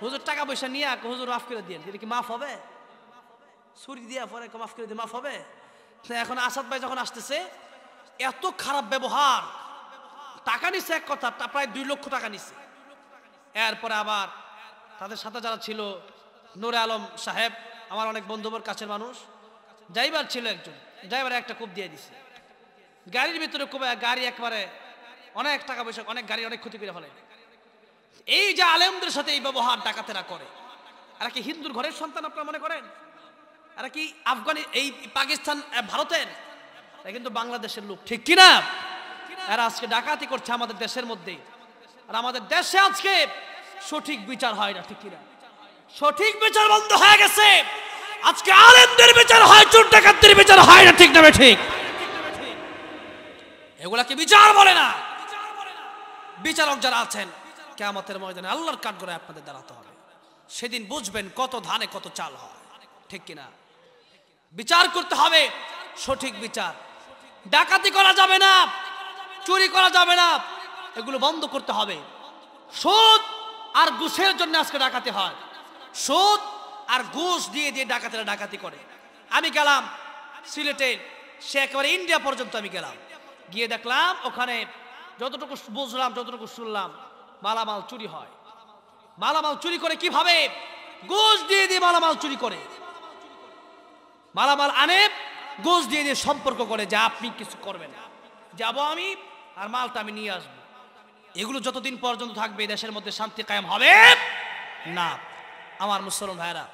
হুজুর টাকা পয়সা নিয়ে হুজুর মাফ করে দিয়ে, এটা কি মাফ হবে? ছুরি দিয়া পরে মাফ করে দিয়ে মাফ হবে? এখন আসাদ ভাই যখন আসতেছে, এত খারাপ ব্যবহার, টাকা নিচ্ছে এক কথা, প্রায় 2 লক্ষ টাকা নিচ্ছে। এরপরে আবার তাদের সাথে যারা ছিল, নূরে আলম সাহেব আমার অনেক বন্ধুবর কাছের মানুষ, ড্রাইভার ছিল একজন, ড্রাইভারে একটা কোপ দিয়ে দিছে গাড়ির ভিতরে, কোপ, গাড়ি একবারে অনেক টাকা পয়সা, অনেক গাড়ি অনেক ক্ষতি করে ফেলে। এই যে আলেমদের সাথে এই ব্যবহার ডাকাতেরা করে, আর কি হিন্দুর ঘরের সন্তান আপনারা মনে করেন? আর কি আফগানি, এই পাকিস্তান, ভারতের, এরা কিন্তু বাংলাদেশের লোক, ঠিক কিনা? এরা আজকে ডাকাতি করছে আমাদের দেশের মধ্যে, আর আমাদের দেশে আজকে সঠিক বিচার হয় না, ঠিক কিনা? সঠিক বিচার বন্ধ হয়ে গেছে। আজকে আলেমদের বিচার হয়, চোর ডাকাতদের বিচার হয় না, ঠিক না? ঠিক, এগুলাকে বিচার বলে না। বিচারক যারা আছেন, কিয়ামতের ময়দানে আল্লাহর কাঠগড়ায় আপনাদের দাঁড়াতে হবে, সেদিন বুঝবেন কত ধানে কত চাল হয়, ঠিক কিনা? বিচার করতে হবে, সঠিক বিচার। ডাকাতি করা যাবে না, চুরি করা যাবে না, এগুলো বন্ধ করতে হবে। সুদ আর ঘুষের জন্য আজকে ডাকাতি হয়, সুদ আর ঘুষ দিয়ে দিয়ে ডাকাতেরা ডাকাতি করে। আমি গেলাম সিলেটে, সে একেবারে ইন্ডিয়া পর্যন্ত আমি গেলাম, গিয়ে দেখলাম ওখানে যতটুকু বুঝলাম, যতটুকু শুনলাম, মালামাল চুরি হয়। মালামাল চুরি করে কিভাবে? ঘুষ দিয়ে দিয়ে মালামাল চুরি করে, মালামাল আনে, ঘুষ দিয়ে দিয়ে সম্পর্ক করে যে আপনি কিছু করবেন, যাবো আমি আর মালটা আমি নিয়ে আসবো। এগুলো যতদিন পর্যন্ত থাকবে দেশের মধ্যে শান্তি কায়েম হবে না। আমার মুসলমান ভাইরা,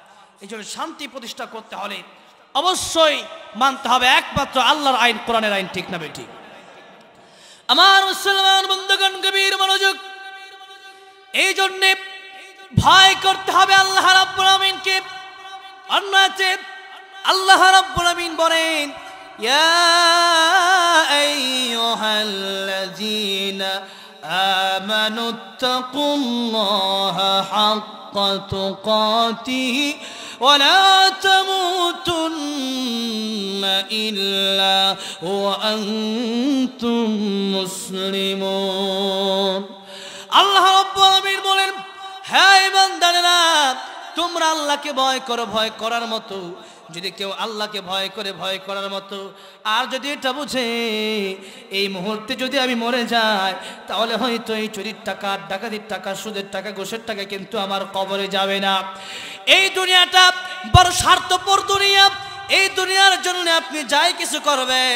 এই জন্য শান্তি প্রতিষ্ঠা করতে হলে অবশ্যই মানতে হবে একমাত্র আল্লাহর আইন, কোরআনের আইন, ঠিক না বেঠিক? আমার মুসলমান বন্ধুগণ, গভীর মনোযোগ। এই জন্যে ভয় করতে হবে আল্লাহ রাব্বুল আমিনকে। অন্যতে আল্লাহ রাব্বুল আমিন বলেন, ইয়া আইয়ুহাল্লাযীনা আমানুত্তাকুল্লাহা হাক্কা হাক্কা তুকাতিহি ওয়া লা তামুতুন্না ইল্লা ওয়া আনতুম মুসলিমুন। আল্লাহ রাব্বুল আলামিন বলেন, হ্যাঁ ইমানদারেরা, তোমরা আল্লাহকে ভয় করো ভয় করার মতো। যদি কেউ আল্লাহকে ভয় করে ভয় করার মতো, আর যদি এটা বুঝে এই মুহূর্তে যদি আমি মরে যাই, তাহলে হয়তো এই চুরির টাকা, ডাকাতির টাকা, সুদের টাকা, ঘুষের টাকা কিন্তু আমার কবরে যাবে না। এই দুনিয়াটা বড় স্বার্থপর দুনিয়া। এই দুনিয়ার জন্য আপনি যাই কিছু করবেন,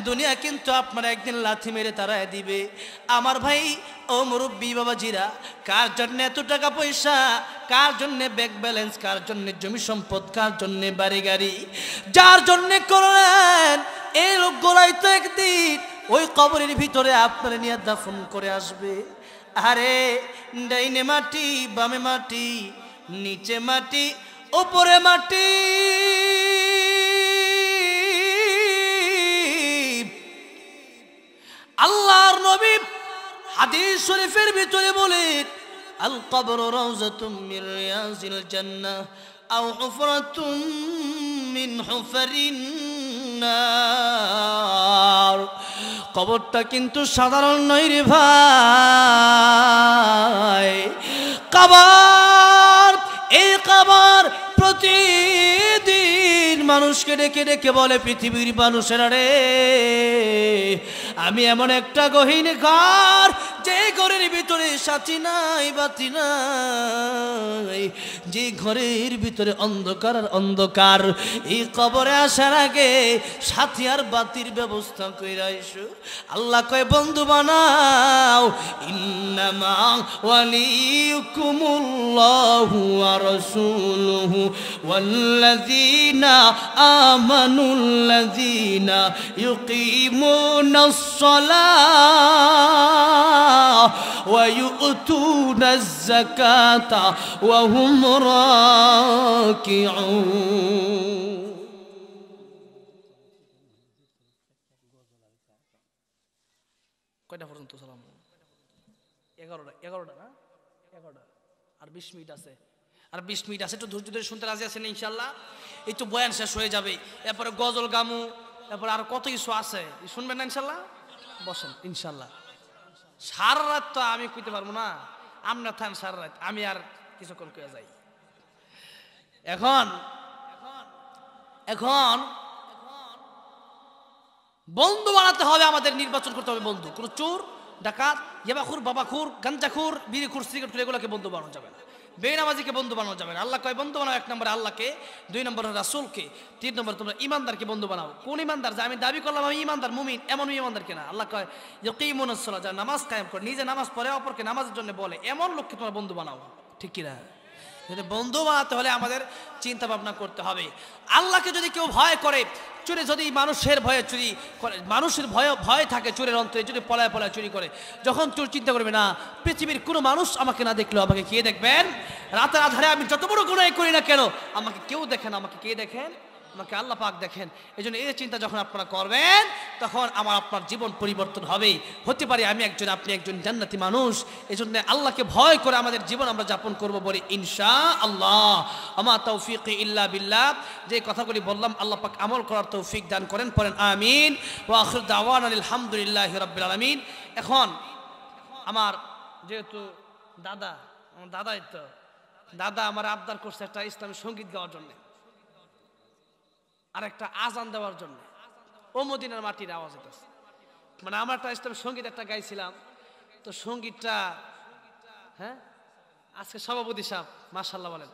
দুনিয়া কিন্তু আপনার একদিন লাথি মেরে তাড়ায় দিবে। আমার ভাই ও মুরব্বী বাবাজিরা, কার জন্য এত টাকা পয়সা, কার জন্য ব্যাংক ব্যালেন্স, কার জন্য জমি সম্পদ, কার জন্য বাড়ি গাড়ি, যার জন্য করলেন, এই লোকগুলাই তো একদিন ওই কবরের ভিতরে আপনার নিয়ে দাফন করে আসবে। আরে ডাইনে মাটি, বামে মাটি, নিচে মাটি, উপরে মাটি। আল্লাহর নবী হাদিস শরীফের ভিতরে বলেন, আল কবরু রাউযাতুম মিন রিয়াজিল জান্নাহ আও হুফরাতুম মিন হুফারিন নার। কবরটা কিন্তু সাধারণ নয় রে ভাই। কবর, এই কবর প্রতিদিন মানুষকে ডেকে ডেকে বলে, পৃথিবীর মানুষেরা রে, আমি এমন একটা গহীন ঘর, যে ঘরের ভিতরে সাথী নাই, বাতি নাই, যে ঘরের ভিতরে অন্ধকার আর অন্ধকার। এই কবরে আসার আগে সাথী আর বাতির ব্যবস্থা কইরা আইসো। আল্লাহ কয়, বন্ধু বানাও। ইন্নামা ওয়ালিয়ুকুমুল্লাহু ওয়া রাসূলুহু ওয়াল্লাযীনা আমানুল্লাযীনা ইউকিমুনাস সালাহ ওয়া ইউতুনাজ যাকাতা ওয়া হুম রাকিউন। কয়টা পর্যন্ত সালাম? 11টা না? 11টা আর 20 মিনিট আছে, আর 20 মিনিট আছে। একটু ধৈর্য ধরে শুনতে রাজি আছেন ইনশাআল্লাহ? এই তো বয়ান শেষ হয়ে যাবে, এরপরে গজল গামু, এরপরে আর কত কিছু আছে, শুনবেন না ইনশাআল্লাহ? বসেন ইনশাআল্লাহ। সারা রাত তো আমি কইতে পারবো না, আমরা থান সারা রাত, আমি আর কিছুক্ষণ কয়ে যাই। এখন এখন বন্ধু বানাতে হবে, আমাদের নির্বাচন করতে হবে বন্ধু। কোন চোর, ডাকাত, ইয়াবাখুর, বাবাখুর, গাঞ্জাখুর, বিড়িখুর, সিগারেটখুর, এগুলোকে বন্ধু বানানো যাবে না। বেনামাজিকে বন্ধু বানানো যাবে না। আল্লাহ কয় বন্ধু বানাও, 1 নম্বরে আল্লাহকে, 2 নম্বরে রাসূলকে, 3 নম্বরে তোমরা ইমানদারকে বন্ধু বানাও। কোন ইমানদার? যে আমি দাবি করলাম আমি ইমানদার, মুমিন, এমন ইমানদারকে না। আল্লাহ কয় ইয়াকিমুনাস সালাহ, যারা নামাজ কায়েম করে, নিজে নামাজ পড়ে, অপরকে নামাজের জন্য বলে, এমন লোককে তোমরা বন্ধু বানাও। ঠিক কি না? বন্ধু বানাতে হলে আমাদের চিন্তা ভাবনা করতে হবে। আল্লাহকে যদি কেউ ভয় করে, চুরি যদি মানুষের ভয়ে চুরি করে, মানুষের ভয় থাকে চোরের অন্তরে, যদি পলায় পলায় চুরি করে, যখন চোর চিন্তা করবে না পৃথিবীর কোনো মানুষ আমাকে না দেখলেও আমাকে কে দেখবেন, রাতের আধারে আমি যত বড় গুনাহ করি না কেন আমাকে কেউ দেখেন, আমাকে কে দেখেন? আমাকে আল্লাহ পাক দেখেন। এই জন্য এই চিন্তা যখন আপনারা করবেন, তখন আপনার জীবন পরিবর্তন হবে। হতে পারে আমি একজন, আপনি একজন জান্নাতি মানুষ। এই জন্য আল্লাহকে ভয় করে আমাদের জীবন আমরা যাপন করবো বলি ইনশাআল্লাহ। আমা তৌফিক ইল্লা বিল্লাহ। যে কথাগুলি বললাম আল্লাহ পাক আমল করার তৌফিক দান করেন, পড়েন আমিন। ওয়া আখির দাওয়ানা আলহামদুলিল্লাহি রাব্বিল আলামিন। এখন আমার যেহেতু দাদা আমার আবদার করছে একটা ইসলামী সঙ্গীত গাওয়ার জন্য, আর একটা আজান দেওয়ার জন্য। ও মদিনার মাটির আওয়াজ হইতেছে, মানে আমরা একটা ইসলামী সঙ্গীত একটা গাইছিলাম, তো সঙ্গীতটা, হ্যাঁ, আজকে সভাপতি সাহেব মাশাআল্লাহ বলেন,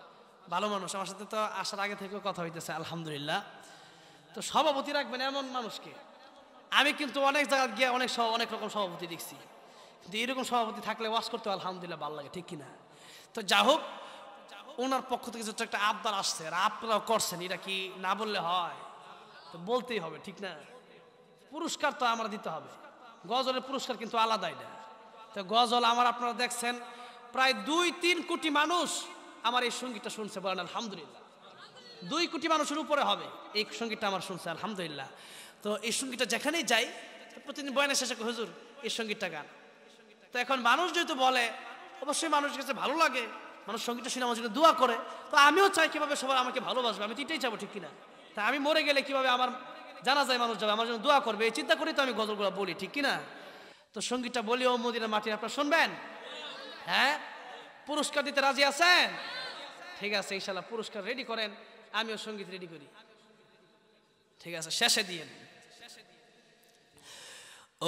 ভালো মানুষ, আমার সাথে তো আসার আগে থেকেও কথা হইতেছে আলহামদুলিল্লাহ। তো সভাপতি রাখবেন এমন মানুষকে। আমি কিন্তু অনেক জায়গায় গিয়ে অনেক রকম সভাপতি দেখছি, কিন্তু এরকম সভাপতি থাকলে ওয়াজ করতে আলহামদুলিল্লাহ ভালো লাগে, ঠিক কিনা? তো যা হোক, ওনার পক্ষ থেকে যত একটা আবদার আসছে আর আপনারাও করছেন, এটা কি না বললে হয়? তো বলতেই হবে, ঠিক না? পুরস্কার তো আমরা দিতে হবে, গজলের পুরস্কার কিন্তু আলাদা। এটা তো গজল আমার, আপনারা দেখছেন প্রায় 2-3 কোটি মানুষ আমার এই সঙ্গীতটা শুনছে, বলেন আলহামদুলিল্লাহ। 2 কোটি মানুষের উপরে হবে এই সঙ্গীতটা আমার শুনছে, আলহামদুলিল্লাহ। তো এই সঙ্গীতটা যেখানেই যাই, প্রতিদিন বয়ানের শেষে কই, হুজুর এই সঙ্গীতটা গান। তো এখন মানুষ যেহেতু বলে, অবশ্যই মানুষের কাছে ভালো লাগে, মানুষ সঙ্গীতটা শুনে আমার জন্য দোয়া করে, তো আমিও চাই কিভাবে সবাই আমাকে ভালোবাসবে, আমি তো এটাই চাবো, ঠিক কিনা? তা আমি মরে গেলে কিভাবে আমার জানা যায় মানুষ যাবে, আমার জন্য দোয়া করবে, এই চিন্তা করি তো আমি গজলগুলো বলি, ঠিক কিনা? তো সঙ্গীতটা বলি ও মদিনার মাটি, আপনারা শুনবেন? হ্যাঁ, পুরস্কার দিতে রাজি আছেন? ঠিক আছে, ইনশাআল্লাহ পুরস্কার রেডি করেন, আমিও সঙ্গীত রেডি করি। ঠিক আছে, শেষে দিয়ে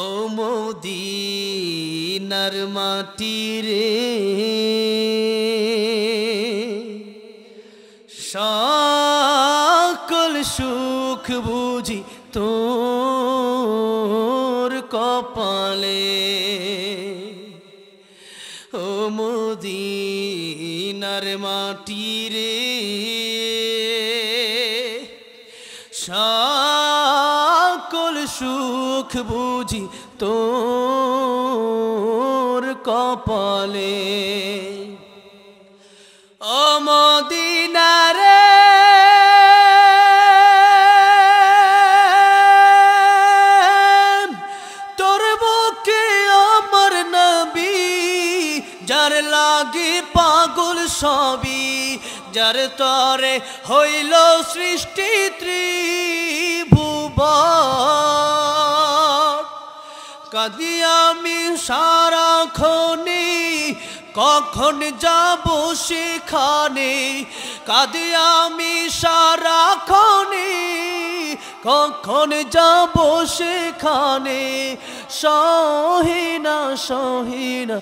ও মদিনার মাটি রে, সকল সুখ বুঝি তোর কপালে। ও মদিনার মাটি রে, সকল সুখ বুঝি তোর কপালে। ও মদিনা রে, তোর বুকে আমার নবী, যার লাগি পাগল সবই, যার তরে হইল সৃষ্টি ত্রিভুবন। কাঁদি আমি সারাক্ষণে, কখন যাব সেখানে, কাঁদি আমি সারাক্ষণে, কখন যাব সেখানে, সহিনা সহিনা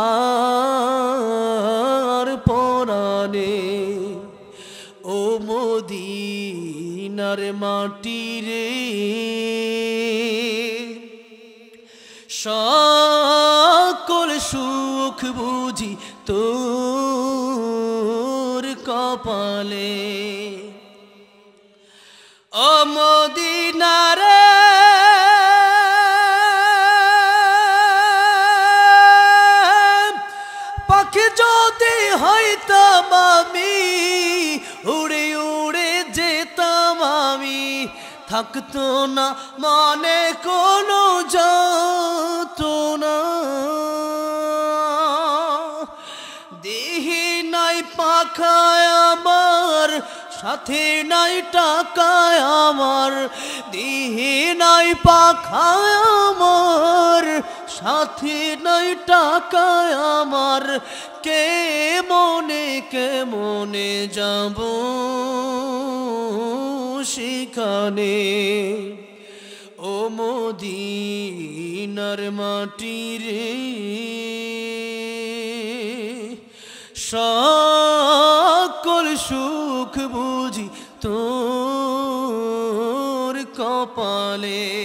আর পরাণে। ও মদিনার মাটি রে, সকল সুখ বুঝি তোর কপালে। ও মদিনা রে, পাখি যদি হইতাম আমি, উড়ে উড়ে যেতাম আমি, থাকতো না মনে কোনো যাতনা। দেহি নাই পাখায় আমার, সাথে নাই টাকায় আমার, দেহি নাই পাখায় আমার, সাথে নাই টাকায় আমার, কে মনে যাব সেখানে। ও মদিনার মাটি রে, সকল সুখ বুঝি তোর কপালে।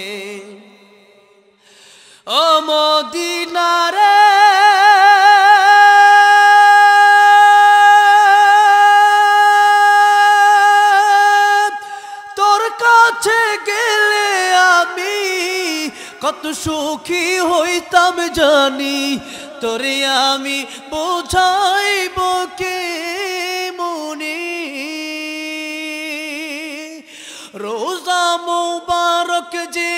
ও মদিনা রে, তোর কাছে গেলে আমি কত সুখী হইতাম জানি, তোরে আমি বোঝাইব কে মনে। রোজা মুবারক যে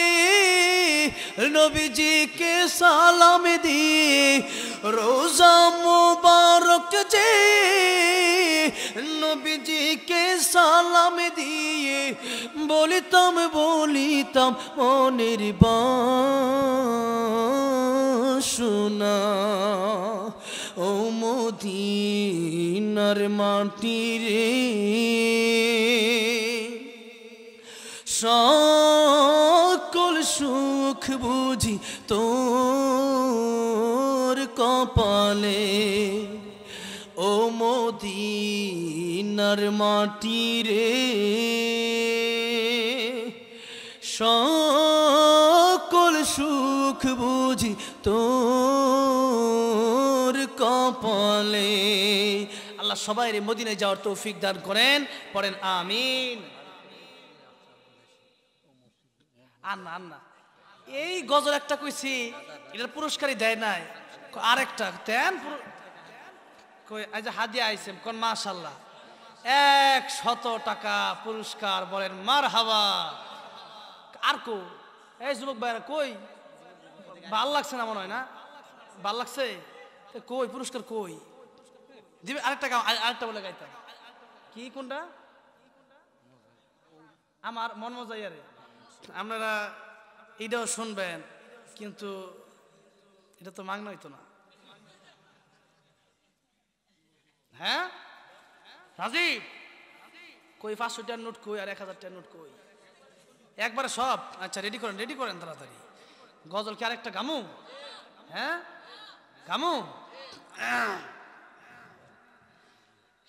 নবীজিকে সালাম দিয়ে, রোজা মুবারক যে নবীজিকে সালাম দিয়ে, বলিতাম মনের বাসনা। ও মদিনার মাটি রে, সকল সুখ বুঝি তোর কপালে। ও মদিনার মাটি রে, সকল সুখ বুঝি তোর কপালে। আল্লাহ সবাই রে মদিনায় যাওয়ার তৌফিক দান করেন, পড়েন আমিন। আন্না এই গজল একটা কইছি, এটার পুরস্কারই দেয় নাই, আরেকটা দেন হাদিয়া আইছেন কোন, মাশাআল্লাহ 100 টাকা পুরস্কার, বলেন মারহাবা। আর কো এই যুবক ভাইরা কই, ভাল লাগছে না মনে হয় না? ভাল লাগছে কই পুরস্কার কই? দিবে আরেকটা গাও, আরেকটা বলে গাইতাম। কি কোনটা? আমার মন মজাইয়ারে। আপনারা এইটাও শুনবেন, কিন্তু এটা তো মাগনা হইতো না। হ্যাঁ রাজীব কই 500 টাকার নোট কই আর 1000 টাকার নোট কই? একবারে সব। আচ্ছা রেডি করেন তাড়াতাড়ি। গজল কি আরেকটা গামু? হ্যাঁ গামু।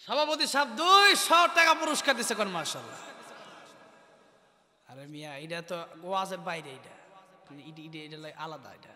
সভাপতি সাহেব 200 টাকা পুরস্কার দিছে কোন, মাশাআল্লাহ। আরে মিয়া এটা তো ওয়াজের বাইরে, এটা আলাদা। এটা